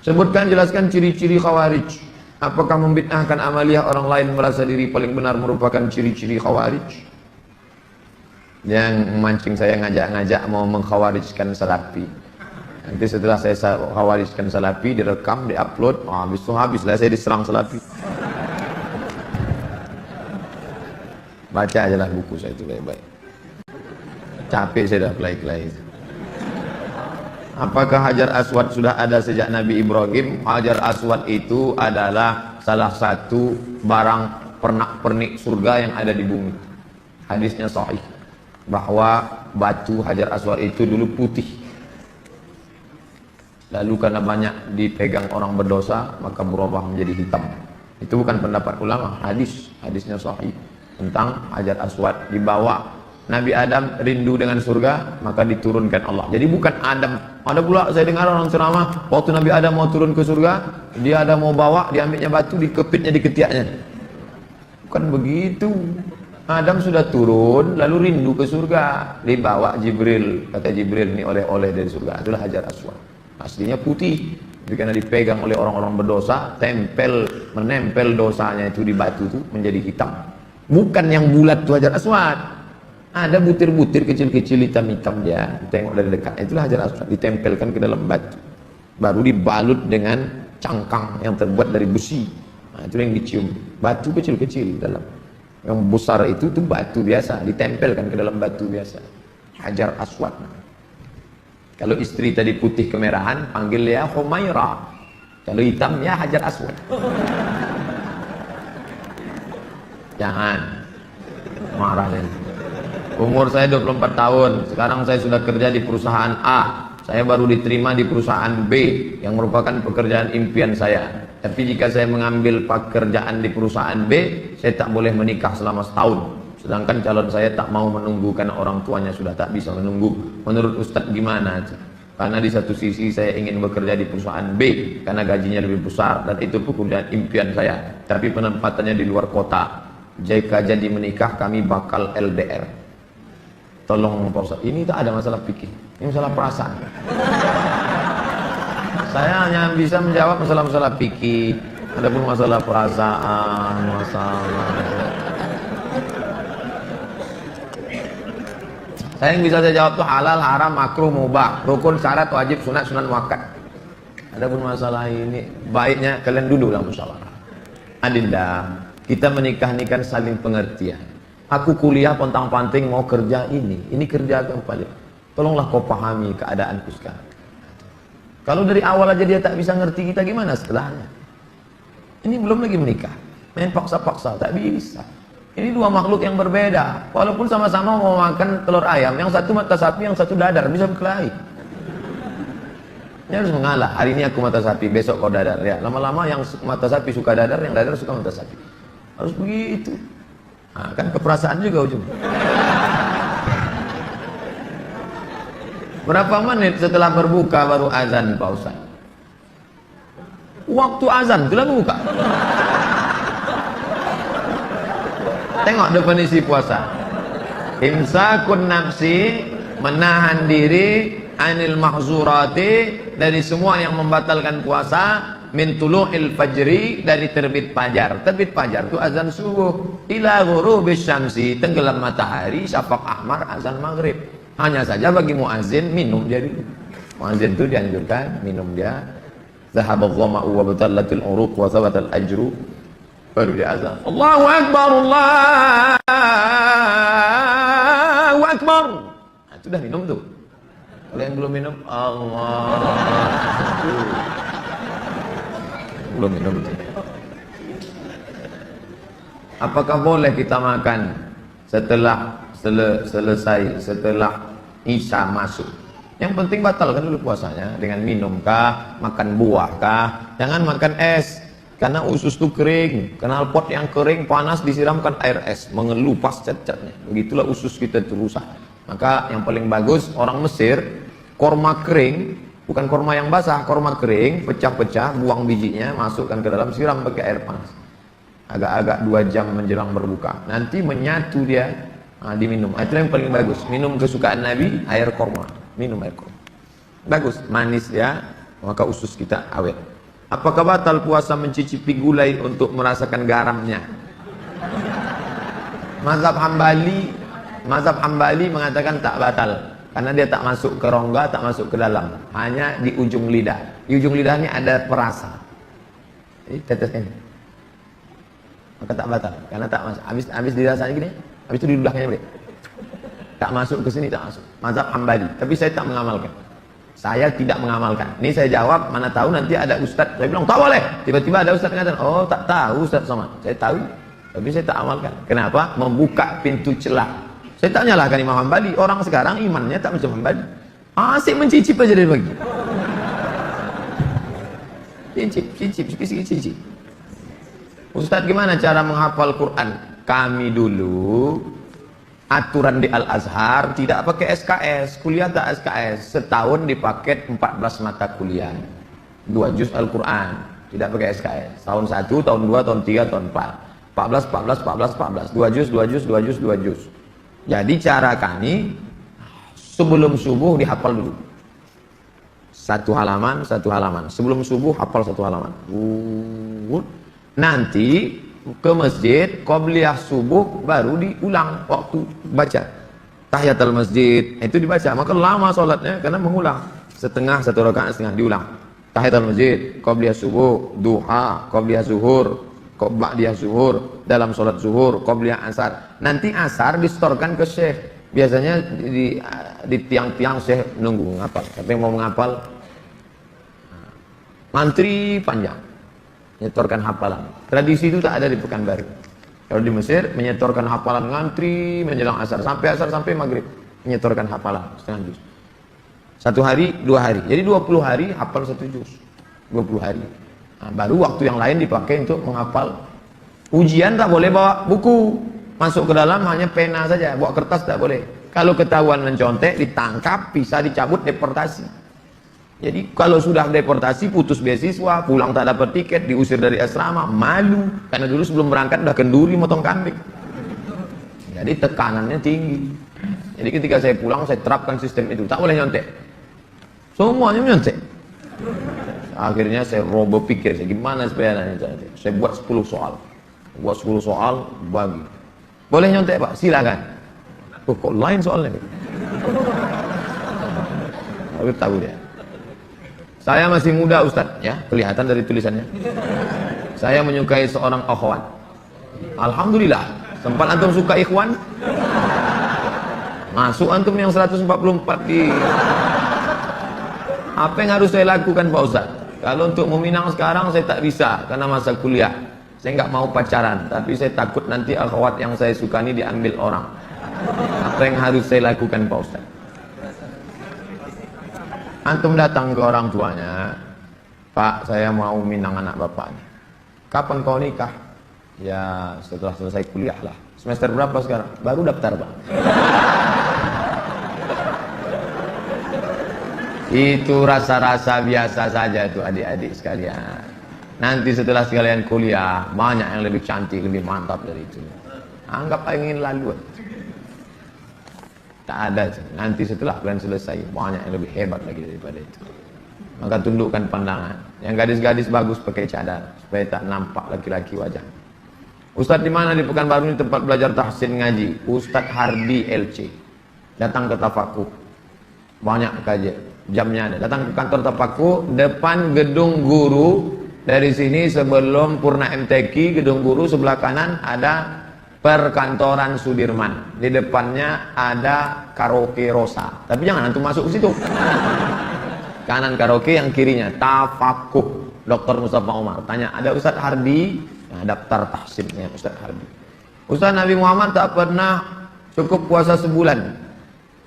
Sebutkan, jelaskan ciri-ciri Khawarij. Apakah membid'ahkan amaliyah orang lain merasa diri paling benar merupakan ciri-ciri Khawarij? Yang memancing saya ngajak-ngajak mau mengkhawarijkan Salafi. Nanti setelah saya khawarijkan Salafi, direkam, diupload, habislah saya diserang Salafi. Baca ajalah buku saya itu baik-baik. Capek saya dah kelahi-kelahi. Apakah Hajar Aswad sudah ada sejak Nabi Ibrahim? Hajar Aswad itu adalah salah satu barang pernak-pernik surga yang ada di bumi. Hadisnya sahih bahwa batu Hajar Aswad itu dulu putih. Lalu karena banyak dipegang orang berdosa, maka berubah menjadi hitam. Itu bukan pendapat ulama, hadisnya sahih tentang Hajar Aswad. Dibawa Nabi Adam rindu dengan surga, maka diturunkan Allah. Jadi bukan Adam. Ada pula saya dengar orang ceramah, waktu Nabi Adam mau turun ke surga, dia ada mau bawa, diambilnya batu, dikepitnya di ketiaknya. Bukan begitu. Adam sudah turun, lalu rindu ke surga, dibawa Jibril. Kata Jibril, ini oleh-oleh dari surga. Itulah Hajar Aswad. Aslinya putih, tapi karena dipegang oleh orang-orang berdosa, menempel dosanya itu di batu itu menjadi hitam. Bukan yang bulat itu Hajar Aswad. Ada butir-butir kecil-kecil hitam-hitam dia. Tengok dari dekat, itulah Hajar Aswad. Ditempelkan ke dalam batu, baru dibalut dengan cangkang yang terbuat dari besi. Nah, itu yang dicium. Batu kecil-kecil dalam. Yang besar itu batu biasa, ditempelkan ke dalam batu biasa. Hajar Aswad. Kalau istri tadi putih kemerahan, panggil dia Humaira. Kalau hitam ya Hajar Aswad. Jangan marah kan. Umur saya 24 tahun. Sekarang saya sudah kerja di perusahaan A. Saya baru diterima di perusahaan B yang merupakan pekerjaan impian saya. Tapi jika saya mengambil pekerjaan di perusahaan B, saya tak boleh menikah selama setahun. Sedangkan calon saya tak mau menunggu karena orang tuanya sudah tak bisa menunggu. Menurut Ustadz gimana? Karena di satu sisi saya ingin bekerja di perusahaan B karena gajinya lebih besar dan itu pekerjaan impian saya. Tapi penempatannya di luar kota. Jika jadi menikah kami bakal LDR. Tolong Pak Ustadz, ini tak ada masalah fikih. Ini masalah perasaan. Saya hanya bisa menjawab masalah-masalah fikih. Adapun masalah perasaan, saya yang bisa saya jawab tuh halal, haram, makruh, mubah, rukun, syarat, wajib, sunat, sunan muakkad. Adapun masalah ini, baiknya kalian duduklah musyawarah. Adinda, kita menikah-nikah saling pengertian. Aku kuliah pontang-panting mau kerja ini kerja keempat. Tolonglah kau pahami keadaanku sekarang. Kalau dari awal aja dia tak bisa ngerti kita, gimana setelahnya? Ini belum lagi menikah, main paksa-paksa, tak bisa. Ini dua makhluk yang berbeda. Walaupun sama-sama mau makan telur ayam, yang satu mata sapi, yang satu dadar, bisa berkelahi. Ini harus mengalah. Hari ini aku mata sapi, besok kau dadar. Ya, lama-lama yang mata sapi suka dadar, yang dadar suka mata sapi. Harus begitu. Nah, kan keperasaan juga ujung. Berapa menit setelah berbuka baru azan Pak Ustaz? Waktu azan itulah berbuka. Tengok definisi puasa. Imsakun nafsi, menahan diri, anil mahzurati, dari semua yang membatalkan puasa, min tulu'il fajri, dari terbit fajar. Terbit fajar itu azan subuh, ila ghurubis syamsi, tenggelam matahari, syafaq ahmar, azan maghrib. Hanya saja bagi muazin minum dia dulu. Muazin itu dianjurkan minum dia. Zahabadh dhama'u wa batallatil uruq wa thabatal ajru, baru dia azan. Allahu akbar, Allahu akbar. Nah, itu dah minum tuh. Kalau yang belum minum, Allah. Belum minum tuh. Apakah boleh kita makan setelah selesai, setelah Isya masuk? Yang penting batalkan dulu puasanya dengan minum kah, makan buah kah, jangan makan es, karena usus itu kering, knalpot yang kering panas disiramkan air es, mengelupas cat-catnya. Begitulah usus kita itu rusak. Maka yang paling bagus orang Mesir, korma kering, bukan korma yang basah, korma kering, pecah-pecah, buang bijinya, masukkan ke dalam, siram pakai air panas. Agak-agak 2 jam menjelang berbuka, nanti menyatu dia. Nah, diminum. Itu yang paling bagus. Minum kesukaan Nabi, air korma. Minum air korma. Bagus, manis ya, maka usus kita awet. Apakah batal puasa mencicipi gulai untuk merasakan garamnya? Mazhab Hambali mengatakan tak batal, karena dia tak masuk ke rongga, tak masuk ke dalam, hanya di ujung lidah. Di ujung lidah ini ada perasa. Jadi tetesnya. Maka tak batal, karena tak masuk. Habis dirasanya gini. Habis itu di ludahnya boleh. Tak masuk ke sini, tak masuk. Mazhab Hambali. Tapi saya tak mengamalkan. Saya tidak mengamalkan. Ini saya jawab, mana tahu nanti ada ustaz. Saya bilang, tak boleh. Tiba-tiba ada ustaz mengatakan, oh tak tahu Ustaz Somad. Saya tahu, tapi saya tak amalkan. Kenapa? Membuka pintu celah. Saya tak nyalahkan Imam Hambali. Orang sekarang imannya tak macam Hambali. Asik mencicip aja dari pagi. Cicip, sikit-sikit. Ustaz, gimana cara menghafal Quran? Kami dulu aturan di Al-Azhar tidak pakai SKS, kuliah tak SKS, setahun dipaket 14 mata kuliah, 2 juz Al-Quran, tidak pakai SKS, tahun 1, tahun 2, tahun 3, tahun 4, 14, 2 juz. Jadi cara kami sebelum subuh dihafal dulu, satu halaman, sebelum subuh hafal 1 halaman, nanti ke masjid, qobliyah subuh baru diulang waktu baca tahiyatul masjid, itu dibaca. Maka lama sholatnya karena mengulang, setengah, 1 rakaat setengah diulang. Tahiyatul masjid, qobliyah subuh, duha, qobliyah zuhur, ba'diyah zuhur, dalam sholat zuhur, qobliyah asar. Nanti asar distorkan ke syekh. Biasanya di tiang-tiang syekh nunggu ngapal. Tapi yang mau menghafal mantri panjang, menyetorkan hafalan. Tradisi itu tak ada di Pekanbaru. Kalau di Mesir menyetorkan hafalan, ngantri menjelang asar sampai maghrib, menyetorkan hafalan setengah juz. 1 hari, 2 hari. Jadi 20 hari hafal 1 juz. 20 hari. Nah, baru waktu yang lain dipakai untuk menghafal. Ujian tak boleh bawa buku. Masuk ke dalam hanya pena saja, bawa kertas tak boleh. Kalau ketahuan mencontek, ditangkap, bisa dicabut, deportasi. Jadi kalau sudah deportasi, putus beasiswa, pulang tak dapat tiket, diusir dari asrama, malu. Karena dulu sebelum berangkat udah kenduri motong kambing. Jadi tekanannya tinggi. Jadi ketika saya pulang, saya terapkan sistem itu. Tak boleh nyontek. Semuanya nyontek. Akhirnya saya berpikir, gimana supaya nyontek. Saya buat 10 soal. Buat 10 soal, bagi. Boleh nyontek Pak? Silakan. Oh, kok lain soalnya? Tapi tahu dia. Saya masih muda Ustaz, ya, kelihatan dari tulisannya. Saya menyukai seorang akhwat. Alhamdulillah, sempat antum suka ikhwan? Masuk antum yang 144 di Apa yang harus saya lakukan Pak Ustaz? Kalau untuk meminang sekarang saya tak bisa karena masa kuliah. Saya nggak mau pacaran, tapi saya takut nanti akhwat yang saya suka ini diambil orang. Apa yang harus saya lakukan Pak Ustaz? Antum datang ke orang tuanya, Pak, saya mau minang anak bapak nih. Kapan kau nikah? Ya setelah selesai kuliah lah. Semester berapa sekarang? Baru daftar Pak. Itu rasa-rasa biasa saja itu adik-adik sekalian. Nanti setelah sekalian kuliah, banyak yang lebih cantik, lebih mantap dari itu. Anggap ingin lalu. Tak ada. Nanti setelah kalian selesai, banyak yang lebih hebat lagi daripada itu. Maka tundukkan pandangan. Yang gadis-gadis bagus pakai cadar, supaya tak nampak laki-laki wajah. Ustadz di mana di Pekanbaru ini tempat belajar tahsin ngaji? Ustadz Hardi LC. Datang ke Tafakuh. Banyak kajian. Jamnya ada. Datang ke kantor Tafakuh, depan gedung guru. Dari sini sebelum Purna MTQ, gedung guru sebelah kanan ada perkantoran Sudirman. Di depannya ada karaoke Rosa. Tapi jangan antum masuk ke situ. Kanan karaoke, yang kirinya Tafakuh. Dr. Mustafa Umar. Tanya, ada Ustadz Hardi? Nah, daftar tahsinnya Ustadz Hardi. Ustadz Nabi Muhammad tak pernah cukup puasa sebulan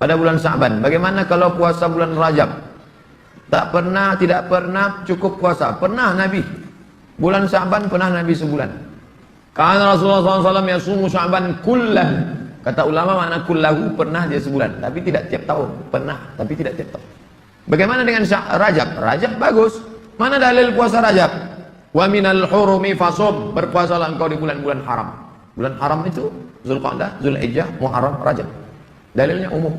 pada bulan Sya'ban. Bagaimana kalau puasa bulan Rajab? Tak pernah, tidak pernah cukup puasa. Pernah Nabi. Bulan Sya'ban pernah Nabi sebulan. Karena Rasulullah SAW yasumu Sya'ban kullah. Kata ulama makna kullahu, pernah dia sebulan. Tapi tidak tiap tahun. Pernah, tapi tidak tiap tahun. Bagaimana dengan Rajab? Rajab bagus. Mana dalil puasa Rajab? Wa minal hurumi fasum. Berpuasalah engkau di bulan-bulan haram. Bulan haram itu Zulqa'dah, Zulhijjah, Muharram, Rajab. Dalilnya umum.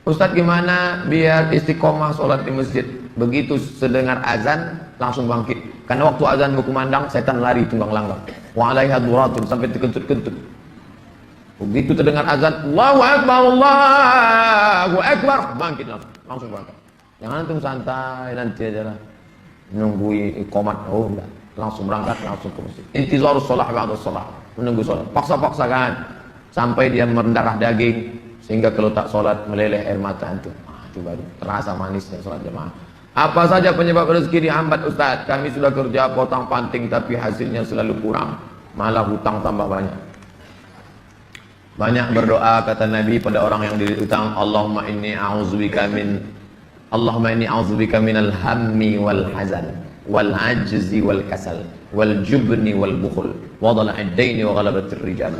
Ustadz gimana biar istiqomah sholat di masjid? Begitu sedengar azan langsung bangkit. Karena waktu azan berkumandang setan lari tunggang langgang. Wa alaiha duratun sampai terkentut-kentut. Begitu terdengar azan, Allahu Akbar, Allahu Akbar, bangkit langsung bangkit. Jangan antum santai nanti aja lah. Menunggu iqamat, oh enggak. Langsung berangkat, langsung ke masjid. Intizarus sholah ba'da sholah. Menunggu sholat. Paksa-paksakan sampai dia mendarah daging. Sehingga kalau tak sholat meleleh air mata itu. Itu baru terasa manisnya sholat jemaah. Apa saja penyebab rezeki dihambat Ustaz? Kami sudah kerja potong panting tapi hasilnya selalu kurang. Malah hutang tambah banyak. Banyak berdoa kata Nabi pada orang yang dihutang. Allahumma inni a'udzubika minal hammi wal hazan wal ajzi wal kasal wal jubni wal bukhul wa dhala'id daini wa ghalabatir rijal.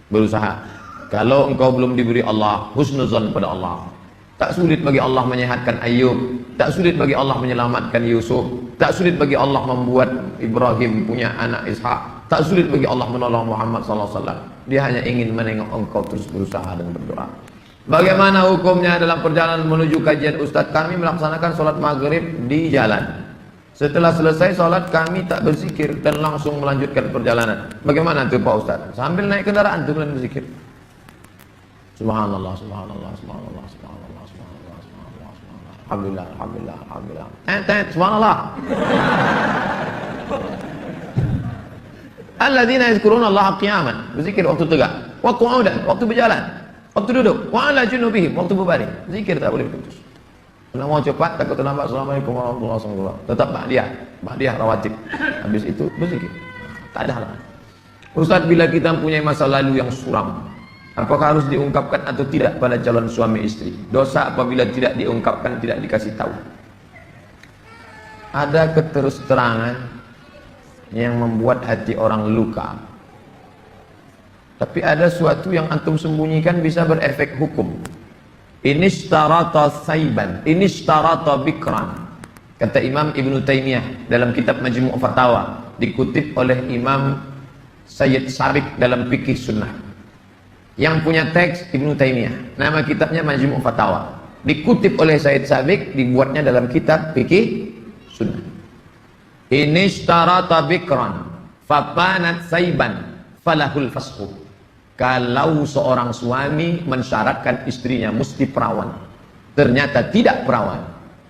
Berusaha. Kalau engkau belum diberi Allah husnuzan pada Allah, tak sulit bagi Allah menyehatkan Ayub, tak sulit bagi Allah menyelamatkan Yusuf, tak sulit bagi Allah membuat Ibrahim punya anak Ishak, tak sulit bagi Allah menolong Muhammad SAW. Dia hanya ingin menengok engkau terus berusaha dan berdoa. Bagaimana hukumnya dalam perjalanan menuju kajian Ustadz? Kami melaksanakan sholat maghrib di jalan. Setelah selesai sholat kami tak berzikir dan langsung melanjutkan perjalanan. Bagaimana itu Pak Ustadz? Sambil naik kendaraan itu kalian berzikir. Subhanallah, subhanallah, subhanallah, subhanallah, subhanallah, subhanallah, subhanallah. Alhamdulillah, alhamdulillah, alhamdulillah. Subhanallah. Alladzina yazkuruna Allah qiyaman, berzikir waktu tegak, wa qu'udan, waktu berjalan, waktu duduk, wa ala junubihim, waktu berbaring. Zikir tak boleh putus. Kalau mau cepat takut terlambat. Assalamualaikum warahmatullahi wabarakatuh. Tetap ba'diyah rawatib. Habis itu berzikir. Tak ada halangan. Ustaz, bila kita mempunyai masa lalu yang suram, apakah harus diungkapkan atau tidak pada calon suami istri? Dosa apabila tidak diungkapkan, tidak dikasih tahu. Ada keterus-terangan yang membuat hati orang luka. Tapi ada suatu yang antum sembunyikan bisa berefek hukum. Inishtarata saiban, inishtarata bikran. Kata Imam Ibn Taymiyah dalam kitab Majmu' Fatawa, dikutip oleh Imam Sayyid Sabiq dalam Fikih Sunnah. Yang punya teks Ibnu Taimiyah, nama kitabnya Majmu' Fatawa, dikutip oleh Said Sabiq, dibuatnya dalam kitab Fikih Sunnah. Inishtarata bikran fapanat saiban falahul fasqu. Kalau seorang suami mensyaratkan istrinya mesti perawan, ternyata tidak perawan,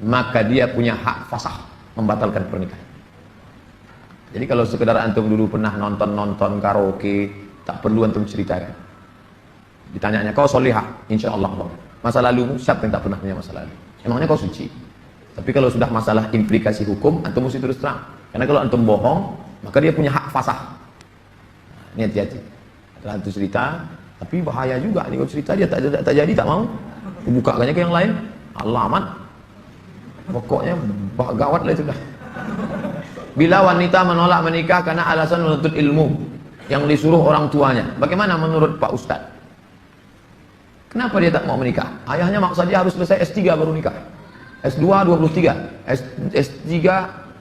maka dia punya hak fasakh, membatalkan pernikahan. Jadi kalau sekedar antum dulu pernah nonton karaoke, tak perlu antum ceritakan. Ditanyanya, kau solihah? Insya Allah. Masa lalu, siapa yang tak pernah punya masa lalu? emangnya kau suci. Tapi kalau sudah masalah implikasi hukum, antum mesti terus terang. Karena kalau antum bohong, maka dia punya hak fasah. Ini hati-hati. Ada hantu cerita, tapi bahaya juga. Ini kalau cerita dia tak jadi, tak mau. Bukakannya ke yang lain, alamat. Pokoknya gawat lah itu dah. Bila wanita menolak menikah karena alasan menuntut ilmu yang disuruh orang tuanya, bagaimana menurut Pak Ustadz? Kenapa dia tak mau menikah? Ayahnya maksa dia harus selesai S3 baru nikah. S2 23, S3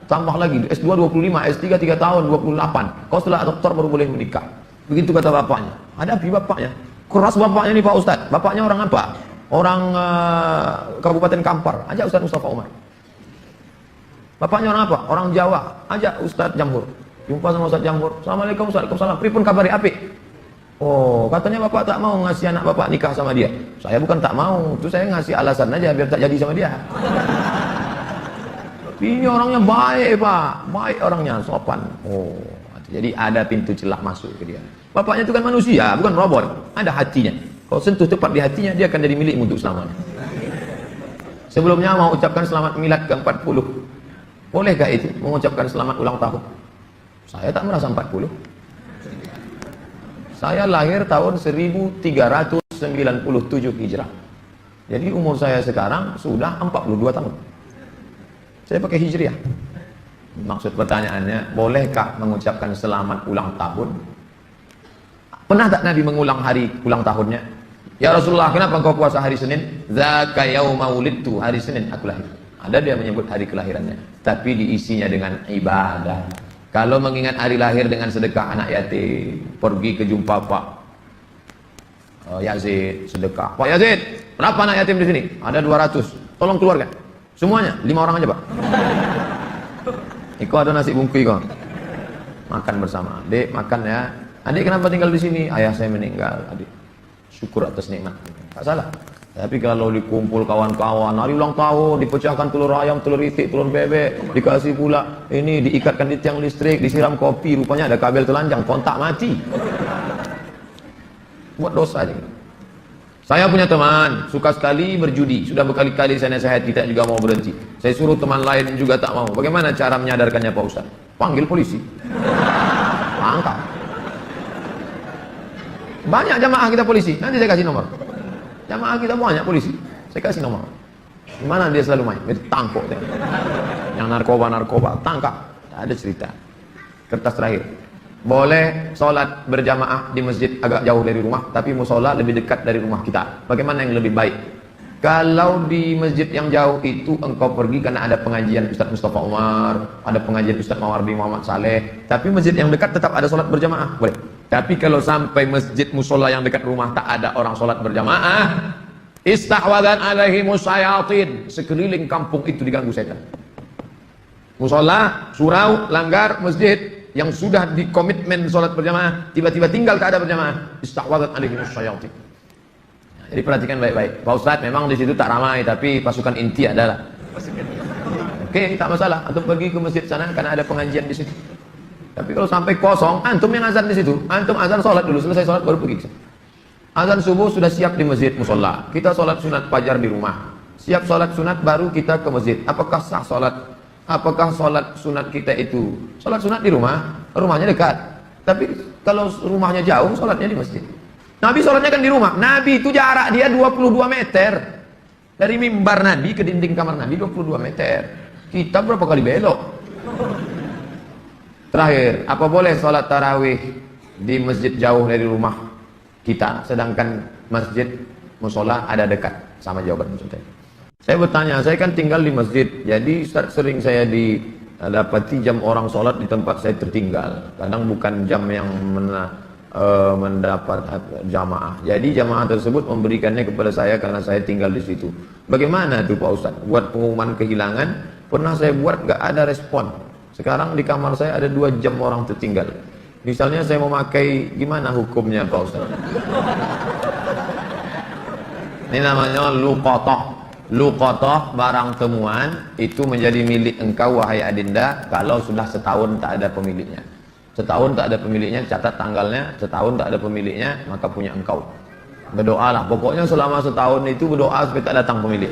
tambah lagi, S2 25, S3 3 tahun 28. Kau setelah doktor baru boleh menikah. Begitu kata bapaknya. Hadapi bapaknya. Keras bapaknya nih Pak Ustadz. Bapaknya orang apa? Orang Kabupaten Kampar. Ajak Ustadz Mustafa Umar. Bapaknya orang apa? Orang Jawa. Ajak Ustadz Jamhur. Jumpa sama Ustadz Jamhur. Assalamualaikum, Waalaikumsalam. Pripun kabari apik? Oh, katanya bapak tak mau ngasih anak bapak nikah sama dia. Saya bukan tak mau, itu saya ngasih alasan aja biar tak jadi sama dia. Ini orangnya baik Pak, baik orangnya, sopan. Oh, jadi ada pintu celah masuk ke dia. Bapaknya itu kan manusia, bukan robot. Ada hatinya. Kalau sentuh tepat di hatinya, dia akan jadi milikmu untuk selamanya. Sebelumnya mau ucapkan selamat milad ke-40. Bolehkah itu mengucapkan selamat ulang tahun? Saya tak merasa 40. Saya lahir tahun 1397 Hijrah. Jadi umur saya sekarang sudah 42 tahun. Saya pakai Hijriah. Maksud pertanyaannya, bolehkah mengucapkan selamat ulang tahun? Pernah tak Nabi mengulang hari ulang tahunnya? Ya Rasulullah, kenapa engkau puasa hari Senin? Dzaka yauma wulidtu, hari Senin aku lahir. Ada dia menyebut hari kelahirannya, tapi diisinya dengan ibadah. Kalau mengingat hari lahir dengan sedekah anak yatim, pergi ke jumpa Pak Yazid, sedekah. Pak Yazid, berapa anak yatim di sini? Ada 200. Tolong keluarkan. Semuanya, 5 orang aja Pak. Iko ada nasi bungkus kok. Makan bersama. Adik, makan ya. Adik kenapa tinggal di sini? Ayah saya meninggal. Adik, syukur atas nikmat. Tak salah. Tapi kalau dikumpul kawan-kawan, hari ulang tahun, dipecahkan telur ayam, telur itik, telur bebek, dikasih pula, ini diikatkan di tiang listrik, disiram kopi, rupanya ada kabel telanjang, kontak mati. Buat dosa aja. Saya punya teman, suka sekali berjudi, sudah berkali-kali saya nasihat, kita juga mau berhenti. Saya suruh teman lain juga tak mau. Bagaimana cara menyadarkannya Pak Ustaz? Panggil polisi. Angkat. Banyak jamaah kita polisi, nanti saya kasih nomor. Jamaah kita banyak polisi, saya kasih nomor. Gimana dia selalu main? Dia tangkap. Yang narkoba, tangkap. Ada cerita. Kertas terakhir. Boleh sholat berjamaah di masjid agak jauh dari rumah, tapi musola lebih dekat dari rumah kita. Bagaimana yang lebih baik? Kalau di masjid yang jauh itu engkau pergi karena ada pengajian Ustadz Mustafa Umar, ada pengajian Ustadz Mawardi Muhammad Saleh, tapi masjid yang dekat tetap ada sholat berjamaah, boleh. Tapi kalau sampai masjid musola yang dekat rumah tak ada orang sholat berjamaah, istahwadan alaihimus syayatin, sekeliling kampung itu diganggu setan. Musola, surau, langgar, masjid yang sudah dikomitmen sholat berjamaah, tiba-tiba tinggal tak ada berjamaah, istahwadan alaihimus syayatin. Jadi perhatikan baik-baik. Pak Ustadz memang di situ tak ramai, tapi pasukan inti adalah. Oke, tak masalah. Antum pergi ke masjid sana karena ada pengajian di situ. Tapi kalau sampai kosong, antum yang azan di situ. Antum azan sholat dulu, selesai sholat baru pergi. Azan subuh sudah siap di masjid musola. Kita sholat sunat fajar di rumah. Siap sholat sunat baru kita ke masjid. Apakah sah sholat? Apakah sholat sunat kita itu? Sholat sunat di rumah, rumahnya dekat. Tapi kalau rumahnya jauh, sholatnya di masjid. Nabi sholatnya kan di rumah. Nabi itu jarak dia 22 meter. Dari mimbar Nabi ke dinding kamar Nabi 22 meter. Kita berapa kali belok? Terakhir, apa boleh sholat tarawih di masjid jauh dari rumah kita, sedangkan masjid musola ada dekat? Sama jawaban saya. Saya bertanya, saya kan tinggal di masjid, jadi sering saya dapati jam orang sholat di tempat saya tertinggal. Kadang bukan jam yang mendapat jamaah. Jadi jamaah tersebut memberikannya kepada saya karena saya tinggal di situ. Bagaimana itu Pak Ustaz? Buat pengumuman kehilangan, pernah saya buat gak ada respon. Sekarang di kamar saya ada 2 jam orang tertinggal. Misalnya saya mau pakai, gimana hukumnya Pak Ustaz? Ini namanya luqatah. Luqatah, barang temuan, itu menjadi milik engkau wahai adinda kalau sudah setahun tak ada pemiliknya. Setahun tak ada pemiliknya, catat tanggalnya. Setahun tak ada pemiliknya, maka punya engkau. Berdoalah, pokoknya selama setahun itu berdoa supaya tak datang pemilik.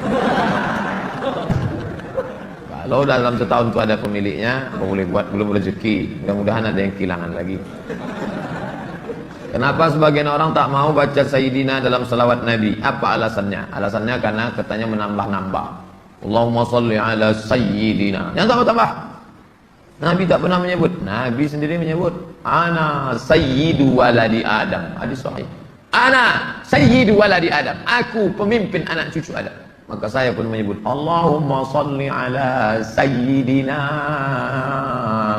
Kalau dalam setahun itu ada pemiliknya, apa boleh buat, belum rezeki. Mudah-mudahan ada yang kehilangan lagi. Kenapa sebagian orang tak mau baca Sayyidina dalam salawat Nabi? Apa alasannya? Alasannya karena katanya menambah-nambah. Allahumma salli ala Sayyidina. Yang tambah-tambah. Nabi tak pernah menyebut. Nabi sendiri menyebut. Ana Sayyidu waladi Adam. Hadis sahih. Ana Sayyidu waladi Adam. Aku pemimpin anak cucu Adam. Maka saya pun menyebut. Allahumma salli ala Sayyidina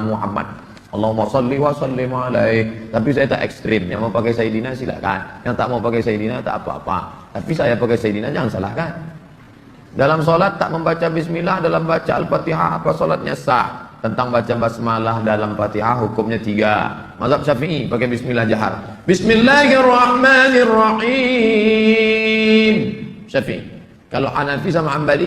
Muhammad. Allahumma salli wa sallim alaih. Tapi saya tak ekstrim. Yang mau pakai Sayyidina silakan. Yang tak mau pakai Sayyidina tak apa-apa. Tapi saya pakai Sayyidina jangan salahkan. Dalam solat tak membaca bismillah, dalam baca Al-Fatihah apa solatnya sah. Tentang baca basmalah dalam Fatihah hukumnya 3. Mazhab Syafi'i pakai bismillah jahar. Bismillahirrahmanirrahim. Syafi'i. Kalau Hanafi sama Hambali,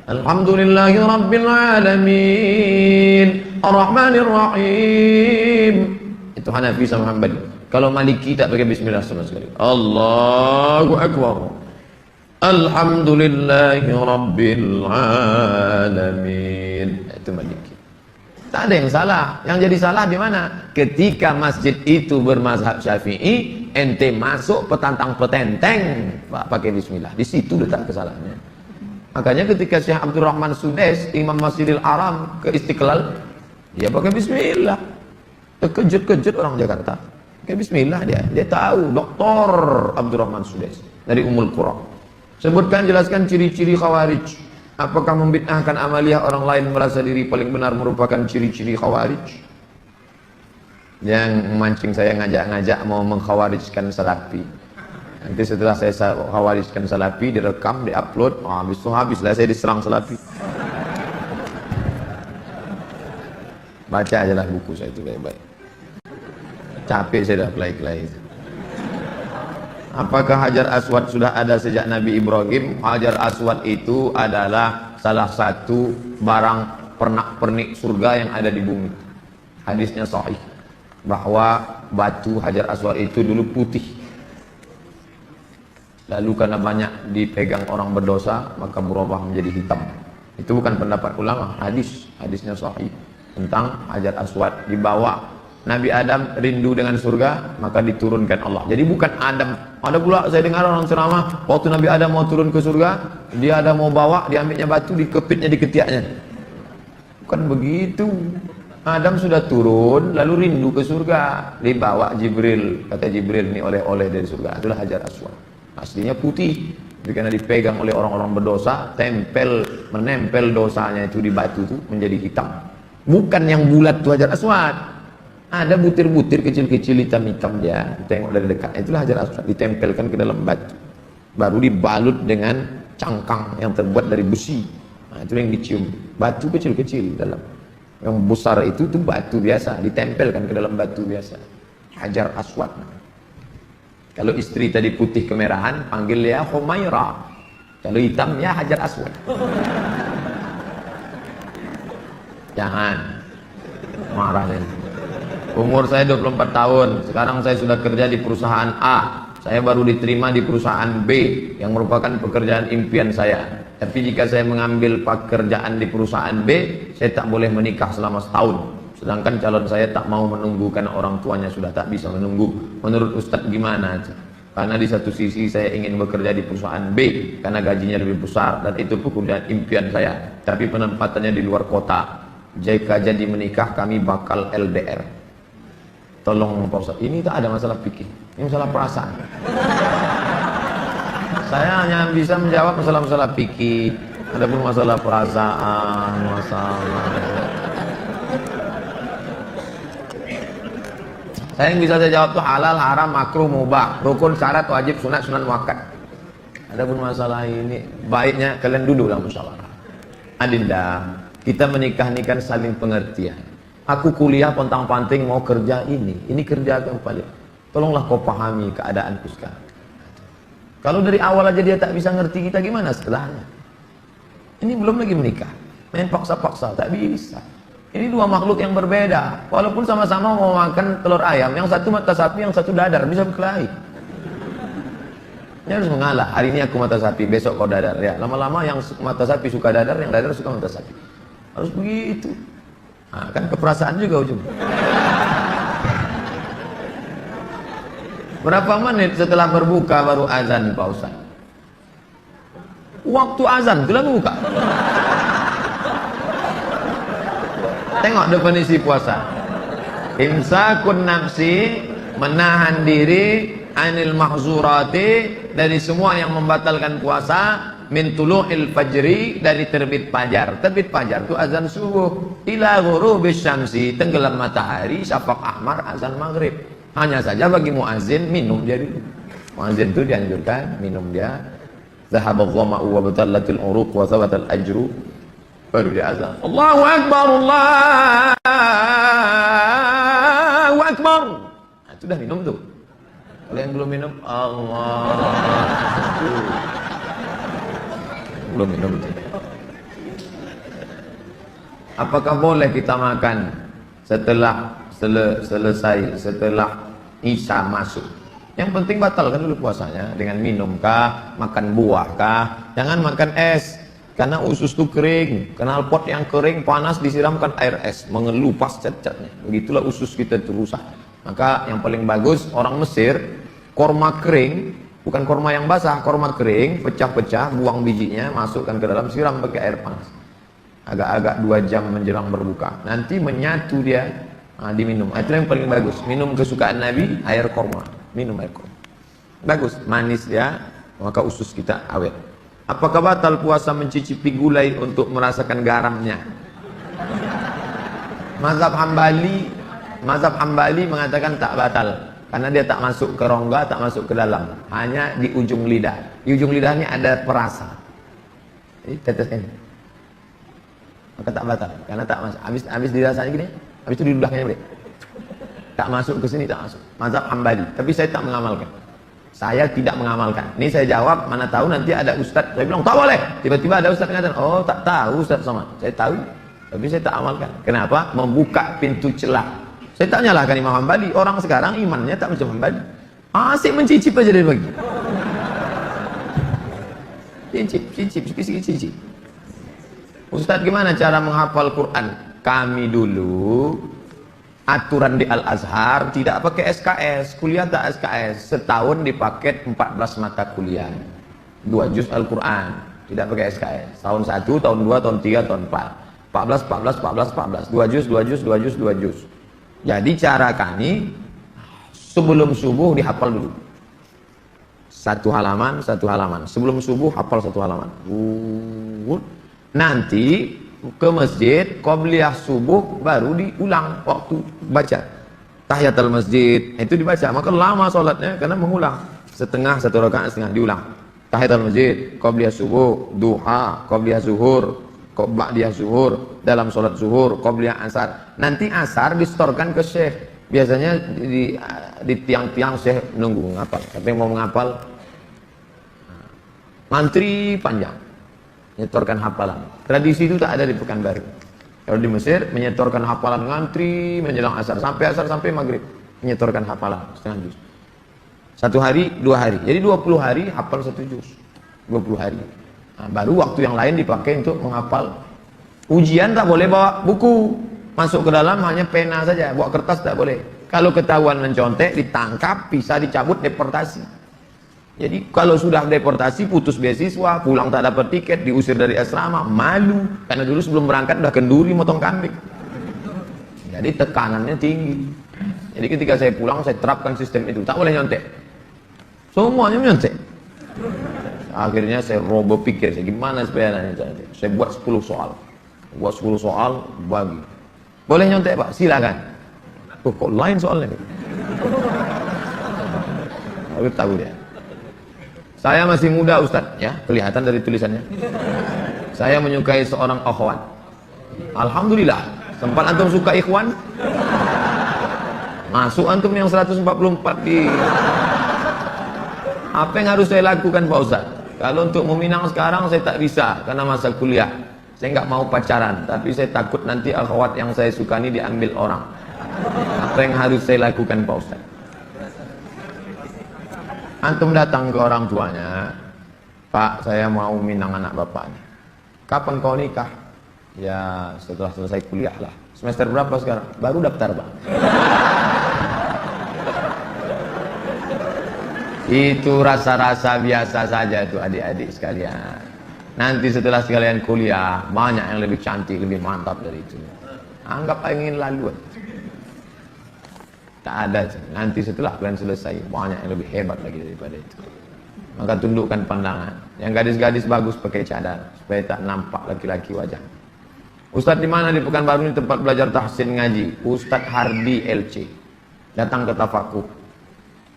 Alhamdulillahi Rabbil Alamin Ar-Rahmanir-Rahim. Itu Hanafi sama Hambali. Kalau Maliki tak pakai bismillah sama sekali. Allahu Akbar. Alhamdulillahi Rabbil Alamin. Itu Maliki. Tak ada yang salah. Yang jadi salah di mana? Ketika masjid itu bermazhab Syafi'i, ente masuk petantang-petenteng pakai bismillah. Di situ letak kesalahannya. Makanya ketika Syekh Abdurrahman Sudais, Imam Masjidil Haram ke Istiqlal, dia pakai bismillah. Terkejut-kejut orang Jakarta. Pakai bismillah dia. Dia tahu Dr. Abdurrahman Sudais dari Ummul Qura. Sebutkan, jelaskan ciri-ciri Khawarij. Apakah membid'ahkan amaliyah orang lain merasa diri paling benar merupakan ciri-ciri Khawarij? Yang memancing saya ngajak-ngajak mau mengkhawarijkan Salafi. Nanti setelah saya khawarijkan Salafi, direkam, diupload, habislah saya diserang Salafi. Baca aja lah buku saya itu baik-baik. Capek saya dah kelai-kelai. Apakah Hajar Aswad sudah ada sejak Nabi Ibrahim? Hajar Aswad itu adalah salah satu barang pernak-pernik surga yang ada di bumi. Hadisnya sahih bahwa batu Hajar Aswad itu dulu putih. Lalu karena banyak dipegang orang berdosa, maka berubah menjadi hitam. Itu bukan pendapat ulama, hadisnya sahih tentang Hajar Aswad. Dibawa Nabi Adam rindu dengan surga, maka diturunkan Allah. Jadi bukan Adam. Ada pula saya dengar orang ceramah, waktu Nabi Adam mau turun ke surga, dia ada mau bawa, diambilnya batu, dikepitnya di ketiaknya. Bukan begitu. Adam sudah turun, lalu rindu ke surga, dibawa Jibril. Kata Jibril, ini oleh-oleh dari surga. Itulah Hajar Aswad. Aslinya putih, tapi karena dipegang oleh orang-orang berdosa, menempel dosanya itu di batu itu menjadi hitam. Bukan yang bulat itu Hajar Aswad. Ada butir-butir kecil-kecil hitam-hitam dia, tengok dari dekat. Itulah Hajar Aswad, ditempelkan ke dalam batu. Baru dibalut dengan cangkang yang terbuat dari besi. Nah, itu yang dicium. Batu kecil-kecil dalam. Yang besar itu batu biasa, ditempelkan ke dalam batu biasa. Hajar Aswad. Kalau istri tadi putih kemerahan, panggil dia Humaira. Kalau hitam, ya Hajar Aswad. Jangan marah ya. Umur saya 24 tahun. Sekarang saya sudah kerja di perusahaan A. Saya baru diterima di perusahaan B yang merupakan pekerjaan impian saya. Tapi jika saya mengambil pekerjaan di perusahaan B, saya tak boleh menikah selama setahun. Sedangkan calon saya tak mau menunggu karena orang tuanya sudah tak bisa menunggu. Menurut Ustadz gimana? Karena di satu sisi saya ingin bekerja di perusahaan B karena gajinya lebih besar dan itu pekerjaan impian saya. Tapi penempatannya di luar kota. Jika jadi menikah kami bakal LDR. Tolong Pak Ustadz, ini tak ada masalah fikih, ini masalah perasaan. Saya hanya bisa menjawab masalah-masalah fikih. Adapun masalah perasaan, saya yang bisa saya jawab tuh halal, haram, makruh, mubah, rukun, syarat, wajib, sunat, sunan muakkad. Adapun masalah ini, baiknya kalian duduklah musyawarah. Adinda, kita menikah-nikah saling pengertian. Aku kuliah pontang-panting mau kerja ini kerja yang paling. Tolonglah kau pahami keadaanku sekarang. Kalau dari awal aja dia tak bisa ngerti kita, gimana setelahnya? Ini belum lagi menikah, main paksa-paksa, tak bisa. Ini dua makhluk yang berbeda. Walaupun sama-sama mau makan telur ayam, yang satu mata sapi, yang satu dadar, bisa berkelahi. Ini harus mengalah. Hari ini aku mata sapi, besok kau dadar. Ya, lama-lama yang mata sapi suka dadar, yang dadar suka mata sapi. Harus begitu. Nah, kan keperasaan juga ujung. Berapa menit setelah berbuka baru azan Pak Ustaz? Waktu azan sudah berbuka. Tengok definisi puasa. Imsakun nafsi, menahan diri anil mahzurati, dari semua yang membatalkan puasa, min tulu'il fajri, dari terbit fajar. Terbit fajar itu azan subuh, ila ghurubis syamsi, tenggelam matahari, syafaq ahmar, azan maghrib. Hanya saja bagi muazin minum dia dulu. Muazin itu dianjurkan minum dia. Zahabadh dhama'u wa batallatil uruq wa thabatal ajru, baru dia azan. Allahu akbar, Allahu akbar. Nah, itu dah minum tuh. Kalau yang belum minum, Allah. Belum minum. Apakah boleh kita makan setelah Isya masuk? Yang penting batalkan dulu puasanya dengan minum kah, makan buah kah. Jangan makan es, karena usus itu kering. Knalpot yang kering panas disiramkan air es, mengelupas cat-catnya. Begitulah usus kita itu rusak. Maka yang paling bagus orang Mesir, korma kering, bukan korma yang basah, korma kering, pecah-pecah, buang bijinya, masukkan ke dalam, siram pakai air panas. Agak-agak 2 jam menjelang berbuka. Nanti menyatu dia, diminum. Itu yang paling bagus. Minum kesukaan Nabi, air korma. Minum air korma. Bagus, manis dia, maka usus kita awet. Apakah batal puasa mencicipi gulai untuk merasakan garamnya? Mazhab Hambali mengatakan tak batal, karena dia tak masuk ke rongga, tak masuk ke dalam, hanya di ujung lidah. Di ujung lidahnya ada perasa. Jadi teteskan, maka tak batal, karena tak masuk. Habis dirasanya gini, habis itu di ludahnya boleh. Tak masuk ke sini, tak masuk. Mazhab Hambali, tapi saya tak mengamalkan. Saya tidak mengamalkan. Ini saya jawab, mana tahu nanti ada ustadz. Saya bilang tak boleh. Tiba-tiba ada ustadz mengatakan, oh tak tahu Ustadz Somad. Saya tahu, tapi saya tak amalkan. Kenapa? Membuka pintu celah. Saya tak nyalahkan Imam Hambali. Orang sekarang imannya tak macam Hambali. Asik mencicip aja dia bagi. Cicip. Ustadz, gimana cara menghafal Quran? Kami dulu aturan di Al-Azhar tidak pakai SKS, kuliah tak SKS. Setahun dipaket 14 mata kuliah, 2 juz Al-Quran, tidak pakai SKS. Tahun 1, tahun 2, tahun 3, tahun 4. 14, 2 juz. Jadi cara kami, sebelum subuh dihafal dulu. Satu halaman. Sebelum subuh hafal 1 halaman. Nanti ke masjid, qobliyah subuh baru diulang waktu baca. Tahiyatul masjid, itu dibaca. Maka lama sholatnya karena mengulang. 1 rakaat setengah diulang. Tahiyatul masjid, qobliyah subuh, duha, qobliyah zuhur, ba'diyah zuhur, dalam sholat zuhur, qobliyah asar. Nanti asar distorkan ke syekh. Biasanya di tiang-tiang syekh nunggu ngapal. Tapi yang mau ngapal, ngantri panjang, menyetorkan hafalan. Tradisi itu tak ada di Pekanbaru. Kalau di Mesir, menyetorkan hafalan ngantri menjelang asar sampai maghrib, menyetorkan hafalan setengah juz. 1 hari, 2 hari. Jadi 20 hari hafal 1 juz. 20 hari. Nah, baru waktu yang lain dipakai untuk menghafal. Ujian tak boleh bawa buku, masuk ke dalam hanya pena saja, bawa kertas tak boleh. Kalau ketahuan mencontek, ditangkap, bisa dicabut, deportasi. Jadi kalau sudah deportasi, putus beasiswa, pulang tak dapat tiket, diusir dari asrama, malu. Karena dulu sebelum berangkat udah kenduri motong kambing. Jadi tekanannya tinggi. Jadi ketika saya pulang, saya terapkan sistem itu, tak boleh nyontek. Semuanya menyontek. Akhirnya saya roboh pikir, gimana supaya nyontek. Saya buat 10 soal. Bagi. Boleh nyontek Pak? Silakan. Oh, kok lain soalnya? Aku tahu dia. Saya masih muda Ustadz, ya kelihatan dari tulisannya. Saya menyukai seorang akhwat. Alhamdulillah. Sempat antum suka ikhwan? Masuk antum yang 144 di. Apa yang harus saya lakukan Pak Ustadz? Kalau untuk meminang sekarang saya tak bisa karena masa kuliah. Saya nggak mau pacaran, tapi saya takut nanti akhwat yang saya suka ini diambil orang. Apa yang harus saya lakukan Pak Ustadz? Antum datang ke orang tuanya, Pak, saya mau minang anak bapak nih. Kapan kau nikah? Ya setelah selesai kuliah lah. Semester berapa sekarang? Baru daftar, Pak. Itu rasa-rasa biasa saja itu adik-adik sekalian. Nanti setelah sekalian kuliah, banyak yang lebih cantik, lebih mantap dari itu. Anggap ingin lalu. Tak ada. Nanti setelah kalian selesai, banyak yang lebih hebat lagi daripada itu. Maka tundukkan pandangan. Yang gadis-gadis bagus pakai cadar, supaya tak nampak laki-laki wajah. Ustadz di mana di Pekanbaru ini tempat belajar tahsin ngaji? Ustadz Hardi LC. Datang ke Tafakuh.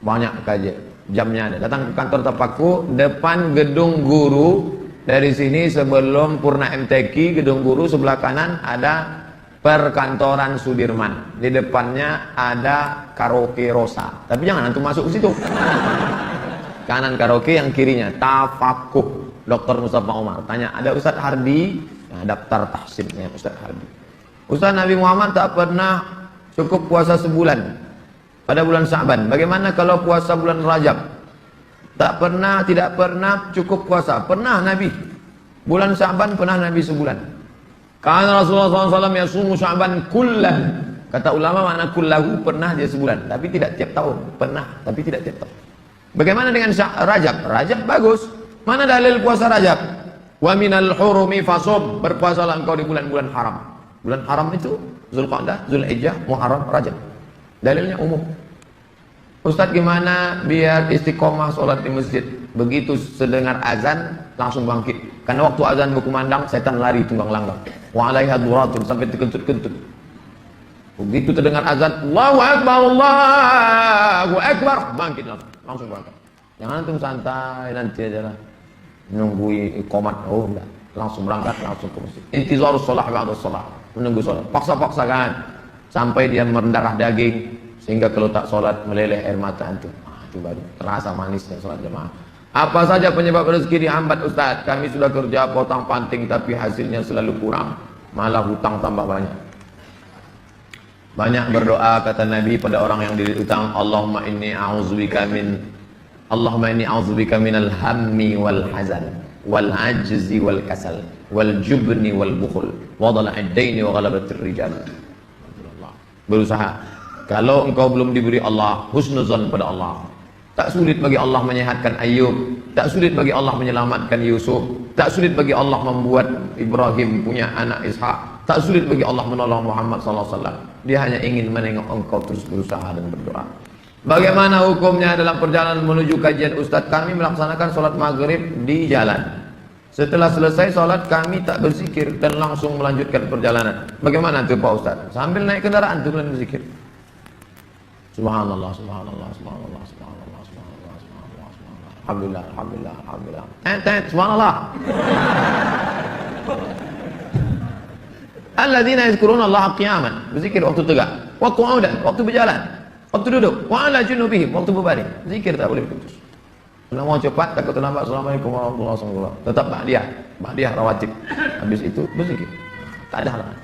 Banyak kajian. Jamnya ada. Datang ke kantor Tapaku, depan gedung guru. Dari sini sebelum Purna MTQ, gedung guru sebelah kanan ada perkantoran Sudirman. Di depannya ada karaoke Rosa. Tapi jangan antum masuk ke situ. Kanan karaoke, yang kirinya Tafakuh. Dr. Mustafa Umar. Tanya, ada Ustadz Hardi? Nah, daftar tahsinnya Ustadz Hardi. Ustadz Nabi Muhammad tak pernah cukup puasa sebulan pada bulan Sya'ban. Bagaimana kalau puasa bulan Rajab? Tidak pernah cukup puasa. Pernah Nabi. Bulan Sya'ban pernah Nabi sebulan. Karena Rasulullah SAW yasumu Sya'ban kullan. Kata ulama makna kullahu, pernah dia sebulan. Tapi tidak tiap tahun. Pernah, tapi tidak tiap tahun. Bagaimana dengan Rajab? Rajab bagus. Mana dalil puasa Rajab? Wa minal hurumi fasum. Berpuasalah engkau di bulan-bulan haram. Bulan haram itu Zulqa'dah, Zulhijjah, Muharram, Rajab. Dalilnya umum. Ustadz gimana biar istiqomah sholat di masjid? Begitu sedengar azan langsung bangkit. Karena waktu azan berkumandang setan lari tunggang langgang. Wa alaiha duratun, sampai terkentut-kentut. Begitu terdengar azan, Allahu Akbar, Allahu Akbar, bangkit langsung berangkat. Jangan antum santai nanti aja lah. Nunggu iqamat, oh enggak. Langsung berangkat, langsung ke masjid. Intizarus shalah ba'da shalah. Menunggu sholat. Paksa-paksakan sampai dia mendarah daging. Sehingga kalau tak sholat meleleh air mata antum. Itu baru terasa manisnya sholat jemaah. Apa saja penyebab rezeki dihambat Ustaz? Kami sudah kerja potong panting tapi hasilnya selalu kurang. Malah hutang tambah banyak. Banyak berdoa kata Nabi pada orang yang diri utang. Allahumma inni a'udzubika minal hammi wal hazan wal ajzi wal kasal wal jubni wal bukhul wa dhala'id daini wa ghalabatir rijal. Berusaha. Kalau engkau belum diberi Allah husnuzan pada Allah, tak sulit bagi Allah menyehatkan Ayub, tak sulit bagi Allah menyelamatkan Yusuf, tak sulit bagi Allah membuat Ibrahim punya anak Ishak, tak sulit bagi Allah menolong Muhammad SAW. Dia hanya ingin menengok engkau terus berusaha dan berdoa. Bagaimana hukumnya dalam perjalanan menuju kajian Ustadz? Kami melaksanakan sholat maghrib di jalan. Setelah selesai sholat kami tak berzikir dan langsung melanjutkan perjalanan. Bagaimana itu Pak Ustadz? Sambil naik kendaraan itu kalian berzikir. Subhanallah, subhanallah, subhanallah, subhanallah, subhanallah, subhanallah, subhanallah. Alhamdulillah, alhamdulillah, alhamdulillah. Subhanallah. Alladzina yazkuruna Allah qiyaman, berzikir waktu tegak, wa qu'udan, waktu berjalan, waktu duduk, wa ala junubihim, waktu berbaring. Zikir tak boleh putus. Kalau mau cepat takut terlambat. Assalamualaikum warahmatullahi wabarakatuh. Tetap ba'diyah rawatib. Habis itu berzikir. Tak ada halangan.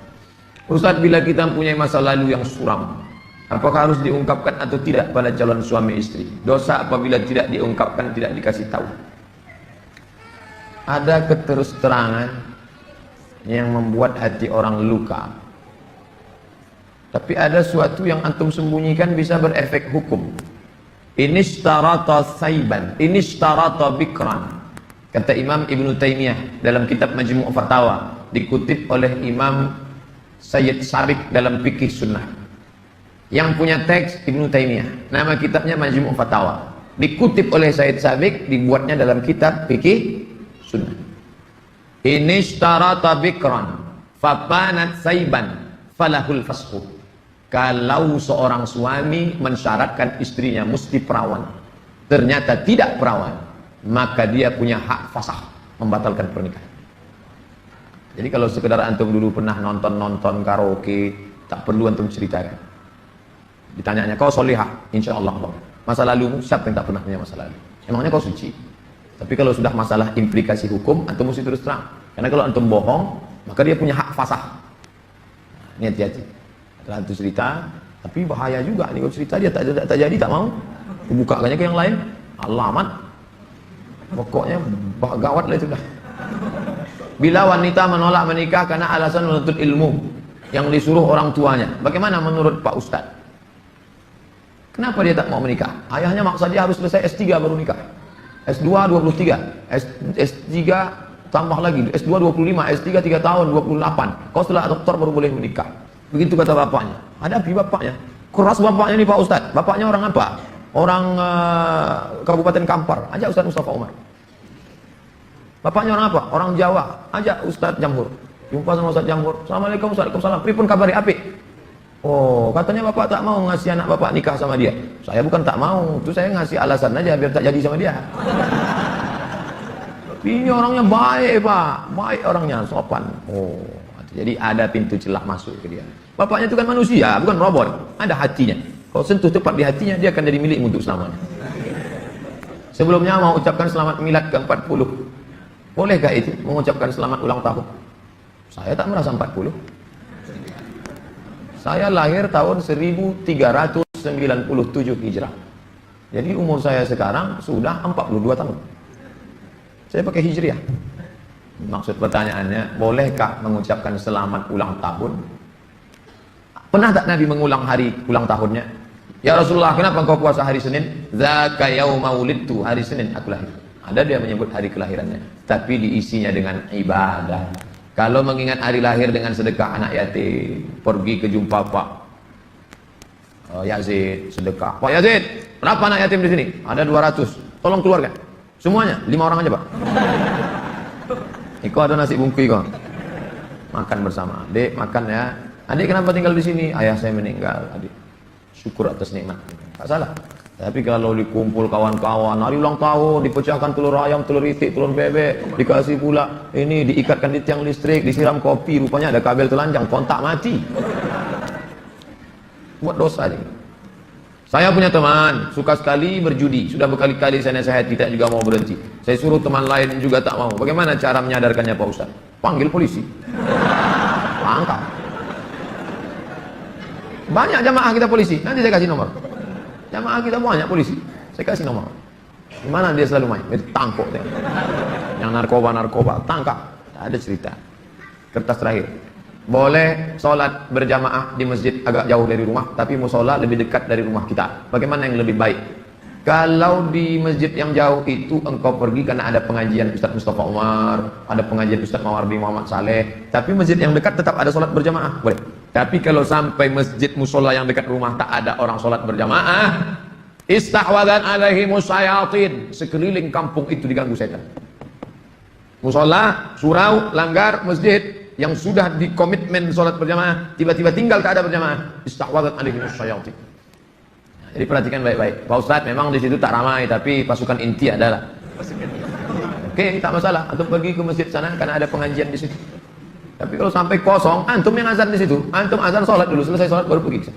Ustaz, bila kita mempunyai masa lalu yang suram, apakah harus diungkapkan atau tidak pada calon suami istri? Dosa apabila tidak diungkapkan, tidak dikasih tahu. Ada keterus-terangan yang membuat hati orang luka. Tapi ada suatu yang antum sembunyikan bisa berefek hukum. Inishtarata saiban, inishtarata bikran. Kata Imam Ibn Taymiyah dalam kitab Majmu' Fatawa, dikutip oleh Imam Sayyid Sabiq dalam Fikih Sunnah. Yang punya teks Ibn Taymiyah, nama kitabnya Majmu' Fatawa, dikutip oleh Sayyid Sabiq, dibuatnya dalam kitab Fikih Sunnah. Inishtarata bikran fapanat saiban falahul fasqu. Kalau seorang suami mensyaratkan istrinya mesti perawan, ternyata tidak perawan, maka dia punya hak fasakh, membatalkan pernikahan. Jadi kalau sekedar antum dulu pernah nonton karaoke, tak perlu antum ceritakan. Ditanyanya, kau solihah? Insya Allah. Masa lalumu, siapa yang tak pernah punya masa lalu? Emangnya kau suci? Tapi kalau sudah masalah implikasi hukum, antum mesti terus terang. Karena kalau antum bohong, maka dia punya hak fasakh. Ini hati-hati. Setelah itu cerita, tapi bahaya juga nih kalau cerita dia tak jadi, tak mau, bukakannya ke yang lain, Alamat. Pokoknya gawat lah itu dah. Bila wanita menolak menikah karena alasan menuntut ilmu yang disuruh orang tuanya, bagaimana menurut Pak Ustadz? Kenapa dia tak mau menikah? Ayahnya maksa dia harus selesai S3 baru nikah. S2 23, S3 tambah lagi, S2 25, S3 3 tahun 28. Kau setelah doktor baru boleh menikah. Begitu kata bapaknya. Hadapi bapaknya. Keras bapaknya nih Pak Ustadz. Bapaknya orang apa? Orang Kabupaten Kampar. Ajak Ustadz Mustafa Umar. Bapaknya orang apa? Orang Jawa. Ajak Ustadz Jamhur. Jumpa sama Ustadz Jamhur. Assalamualaikum, Waalaikumsalam. Pripun kabari apik? Oh, katanya bapak tak mau ngasih anak bapak nikah sama dia. Saya bukan tak mau, itu saya ngasih alasan aja biar tak jadi sama dia. Ini orangnya baik Pak, baik orangnya, sopan. Oh, jadi ada pintu celah masuk ke dia. Bapaknya itu kan manusia, bukan robot. Ada hatinya. Kalau sentuh tepat di hatinya, dia akan jadi milikmu untuk selamanya. Sebelumnya mau ucapkan selamat milad ke-40. Bolehkah itu mengucapkan selamat ulang tahun? Saya tak merasa 40. Saya lahir tahun 1397 Hijrah. Jadi umur saya sekarang sudah 42 tahun. Saya pakai Hijriah. Maksud pertanyaannya, bolehkah mengucapkan selamat ulang tahun? Pernah tak Nabi mengulang hari ulang tahunnya? Ya Rasulullah, kenapa engkau puasa hari Senin? Dzaka yauma wulidtu, hari Senin aku lahir. Ada dia menyebut hari kelahirannya, tapi diisinya dengan ibadah. Kalau mengingat hari lahir dengan sedekah anak yatim, pergi ke jumpa Pak Yazid, sedekah. Pak Yazid, berapa anak yatim di sini? Ada 200. Tolong keluarkan. Semuanya, 5 orang aja Pak. Iko ada nasi bungkus Iko. Makan bersama. Adik makan ya. Adik kenapa tinggal di sini? Ayah saya meninggal. Adik syukur atas nikmat. Tak salah. Tapi kalau dikumpul kawan-kawan, hari ulang tahun, dipecahkan telur ayam, telur itik, telur bebek, dikasih pula ini, diikatkan di tiang listrik, disiram kopi, rupanya ada kabel telanjang, kontak mati. Buat dosa ini. Saya punya teman, suka sekali berjudi, sudah berkali-kali saya nasihati, tidak juga mau berhenti. Saya suruh teman lain juga tak mau. Bagaimana cara menyadarkannya Pak Ustaz? Panggil polisi. Tangkap. Banyak jamaah kita polisi, nanti saya kasih nomor. Jamaah kita banyak polisi, saya kasih nomor. Di mana dia selalu main? Dia tangkap. Yang narkoba, tangkap. Ada cerita. Kertas terakhir. Boleh sholat berjamaah di masjid agak jauh dari rumah, tapi musola lebih dekat dari rumah kita. Bagaimana yang lebih baik? Kalau di masjid yang jauh itu engkau pergi karena ada pengajian Ustaz Mustafa Umar, ada pengajian Ustaz Mawardi Muhammad Saleh, tapi masjid yang dekat tetap ada sholat berjamaah, boleh. Tapi kalau sampai masjid musola yang dekat rumah tak ada orang sholat berjamaah, istahwadan alaihimus syayatin, sekeliling kampung itu diganggu setan. Musola, surau, langgar, masjid yang sudah dikomitmen sholat berjamaah, tiba-tiba tinggal tak ada berjamaah, istahwadan alaihimus syayatin. Jadi perhatikan baik-baik. Pak Ustadz memang di situ tak ramai, tapi pasukan inti adalah. Oke, tak masalah. Antum pergi ke masjid sana karena ada pengajian di situ. Tapi kalau sampai kosong, antum yang azan di situ. Antum azan sholat dulu, selesai sholat baru pergi.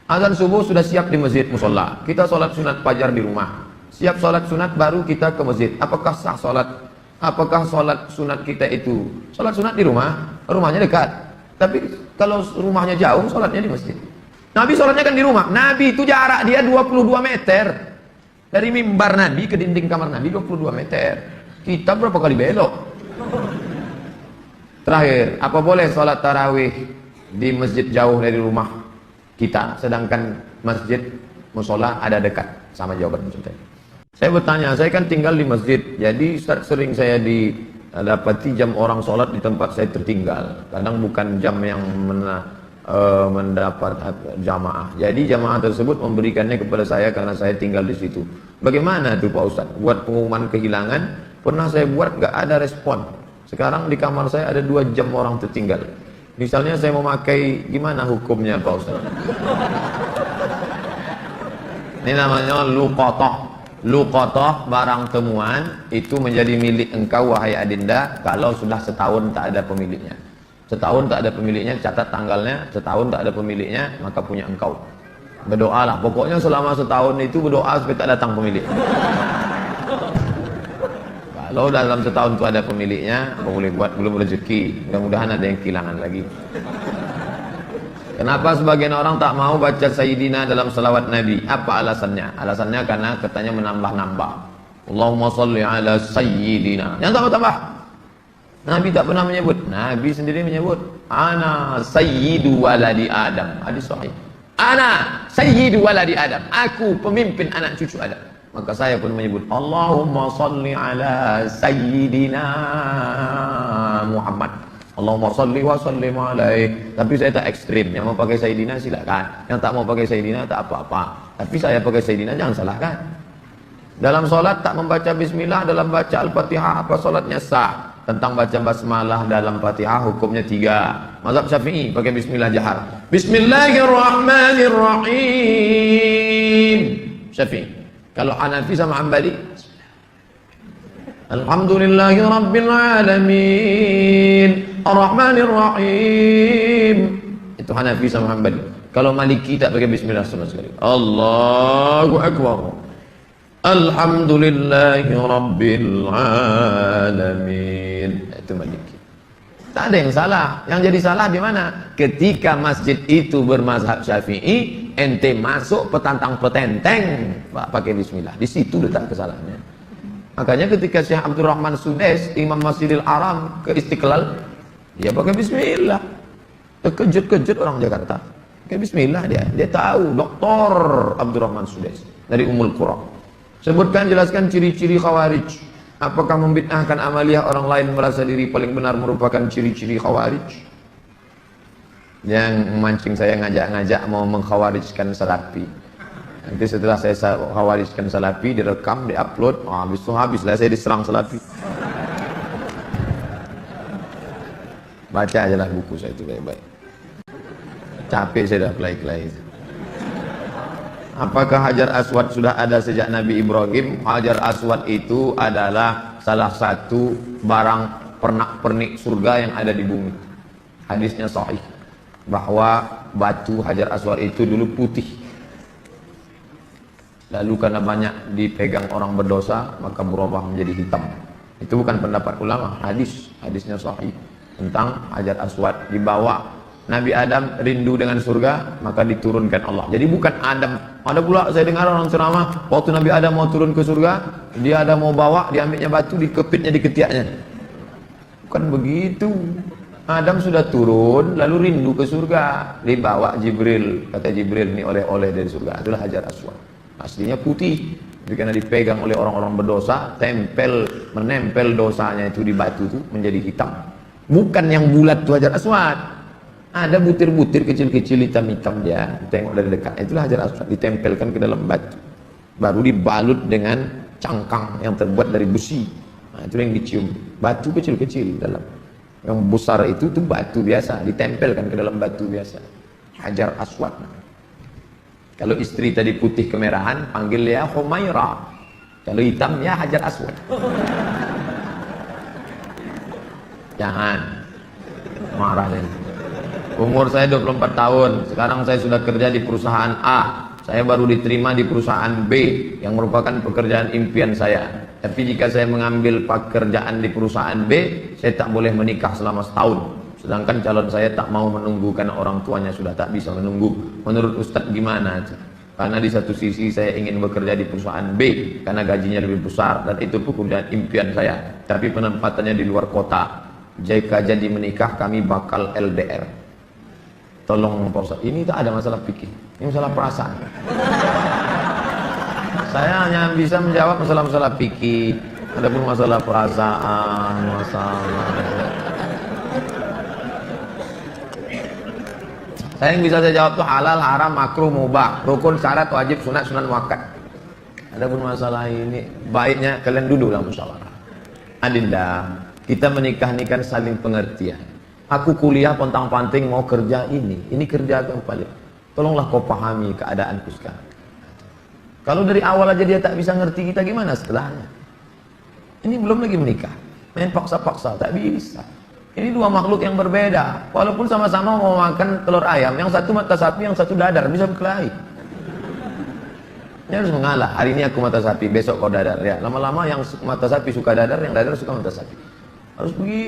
Azan subuh sudah siap di masjid musola. Kita sholat sunat fajar di rumah. Siap sholat sunat baru kita ke masjid. Apakah sah sholat? Apakah sholat sunat kita itu? Sholat sunat di rumah, rumahnya dekat. Tapi kalau rumahnya jauh, sholatnya di masjid. Nabi sholatnya kan di rumah. Nabi itu jarak dia 22 meter. Dari mimbar Nabi ke dinding kamar Nabi 22 meter. Kita berapa kali belok? Terakhir, apa boleh sholat tarawih di masjid jauh dari rumah kita, sedangkan masjid musola ada dekat? Sama jawaban maksudnya. Saya bertanya, saya kan tinggal di masjid, jadi sering saya dapati jam orang sholat di tempat saya tertinggal. Kadang bukan jam yang mendapat jamaah. Jadi jamaah tersebut memberikannya kepada saya karena saya tinggal di situ. Bagaimana tuh Pak Ustaz? Buat pengumuman kehilangan, pernah saya buat nggak ada respon. Sekarang di kamar saya ada 2 jam orang tertinggal. Misalnya saya mau pakai, gimana hukumnya Pak Ustaz? Ini namanya luqatah. Luqatah, barang temuan itu menjadi milik engkau wahai adinda kalau sudah setahun tak ada pemiliknya. Setahun tak ada pemiliknya, catat tanggalnya. Setahun tak ada pemiliknya, maka punya engkau. Berdoalah, pokoknya selama setahun itu berdoa supaya tak datang pemilik. Kalau dalam setahun itu ada pemiliknya, apa boleh buat, belum rezeki. Mudah-mudahan ada yang kehilangan lagi. Kenapa sebagian orang tak mau baca Sayyidina dalam salawat Nabi? Apa alasannya? Alasannya karena katanya menambah-nambah. Allahumma salli ala Sayyidina. Yang tambah-tambah. Nabi tak pernah menyebut. Nabi sendiri menyebut. Ana Sayyidu waladi Adam. Hadis sahih. Ana Sayyidu waladi Adam. Aku pemimpin anak cucu Adam. Maka saya pun menyebut. Allahumma salli ala Sayyidina Muhammad. Allahumma salli wa sallim alaih. Tapi saya tak ekstrim. Yang mau pakai Sayyidina silakan. Yang tak mau pakai Sayyidina tak apa-apa. Tapi saya pakai Sayyidina jangan salahkan. Dalam solat tak membaca bismillah dalam baca Al-Fatihah, apa solatnya sah? Tentang baca basmalah dalam Fatihah hukumnya 3. Mazhab Syafi'i pakai bismillah jahar. Bismillahirrahmanirrahim. Syafi'i. Kalau Hanafi sama Hambali, Alhamdulillahi Rabbil Alamin Ar-Rahmanir-Rahim. Itu Hanafi sama Hambali. Kalau Maliki tak pakai bismillah sama sekali. Allahu Akbar. Alhamdulillahi Rabbil Alamin. Itu Maliki. Tak ada yang salah. Yang jadi salah di mana? Ketika masjid itu bermazhab Syafi'i, ente masuk petantang petenteng pakai bismillah. Di situ letak kesalahannya. Makanya ketika Syekh Abdurrahman Sudes, Imam Masjidil Haram ke Istiqlal, dia pakai bismillah. Terkejut-kejut orang Jakarta. Pakai bismillah dia. Dia tahu Dr. Abdurrahman Sudes dari Ummul Qura. Sebutkan, jelaskan ciri-ciri Khawarij. Apakah membid'ahkan amaliyah orang lain merasa diri paling benar merupakan ciri-ciri Khawarij? Yang memancing saya ngajak-ngajak mau mengkhawarijkan Salafi. Nanti setelah saya khawarijkan Salafi, direkam, diupload, habislah saya diserang Salafi. Baca aja lah buku saya itu baik-baik. Capek saya dah kelai-kelai. Apakah Hajar Aswad sudah ada sejak Nabi Ibrahim? Hajar Aswad itu adalah salah satu barang pernak-pernik surga yang ada di bumi. Hadisnya sahih bahwa batu Hajar Aswad itu dulu putih. Lalu karena banyak dipegang orang berdosa, maka berubah menjadi hitam. Itu bukan pendapat ulama, hadisnya sahih tentang Hajar Aswad. Dibawa Nabi Adam rindu dengan surga, maka diturunkan Allah. Jadi bukan Adam. Ada pula saya dengar orang ceramah, waktu Nabi Adam mau turun ke surga, dia ada mau bawa, diambilnya batu, dikepitnya di ketiaknya. Bukan begitu. Adam sudah turun, lalu rindu ke surga, dibawa Jibril. Kata Jibril, ini oleh-oleh dari surga. Itulah Hajar Aswad. Aslinya putih, tapi karena dipegang oleh orang-orang berdosa, menempel dosanya itu di batu itu menjadi hitam. Bukan yang bulat itu Hajar Aswad. Ada butir-butir kecil-kecil hitam-hitam dia, tengok dari dekat. Itulah Hajar Aswad, ditempelkan ke dalam batu. Baru dibalut dengan cangkang yang terbuat dari besi. Nah, itu yang dicium. Batu kecil-kecil dalam. Yang besar itu batu biasa, ditempelkan ke dalam batu biasa. Hajar Aswad. Kalau istri tadi putih kemerahan, panggil dia Humaira. Kalau hitam, ya Hajar Aswad. Jangan marah deh. Umur saya 24 tahun. Sekarang saya sudah kerja di perusahaan A. Saya baru diterima di perusahaan B yang merupakan pekerjaan impian saya. Tapi jika saya mengambil pekerjaan di perusahaan B, saya tak boleh menikah selama setahun. Sedangkan calon saya tak mau menunggu karena orang tuanya sudah tak bisa menunggu. Menurut Ustadz gimana? Karena di satu sisi saya ingin bekerja di perusahaan B karena gajinya lebih besar dan itu pekerjaan impian saya. Tapi penempatannya di luar kota. Jika jadi menikah kami bakal LDR. Tolong Pak Ustadz, ini tak ada masalah fikih, ini masalah perasaan. Saya hanya bisa menjawab masalah-masalah fikih. Adapun masalah perasaan, saya yang bisa saya jawab tuh halal, haram, makruh, mubah, rukun, syarat, wajib, sunat, sunan muakkad. Adapun masalah ini, baiknya kalian duduklah musyawarah. Adinda, kita menikah-nikah saling pengertian. Aku kuliah pontang-panting mau kerja ini kerja aku yang paling. Tolonglah kau pahami keadaanku sekarang. Kalau dari awal aja dia tak bisa ngerti kita, gimana setelahnya? Ini belum lagi menikah, main paksa-paksa, tak bisa. Ini dua makhluk yang berbeda. Walaupun sama-sama mau makan telur ayam, yang satu mata sapi, yang satu dadar, bisa berkelahi. Ini harus mengalah. Hari ini aku mata sapi, besok kau dadar. Ya, lama-lama yang mata sapi suka dadar, yang dadar suka mata sapi. Harus begitu.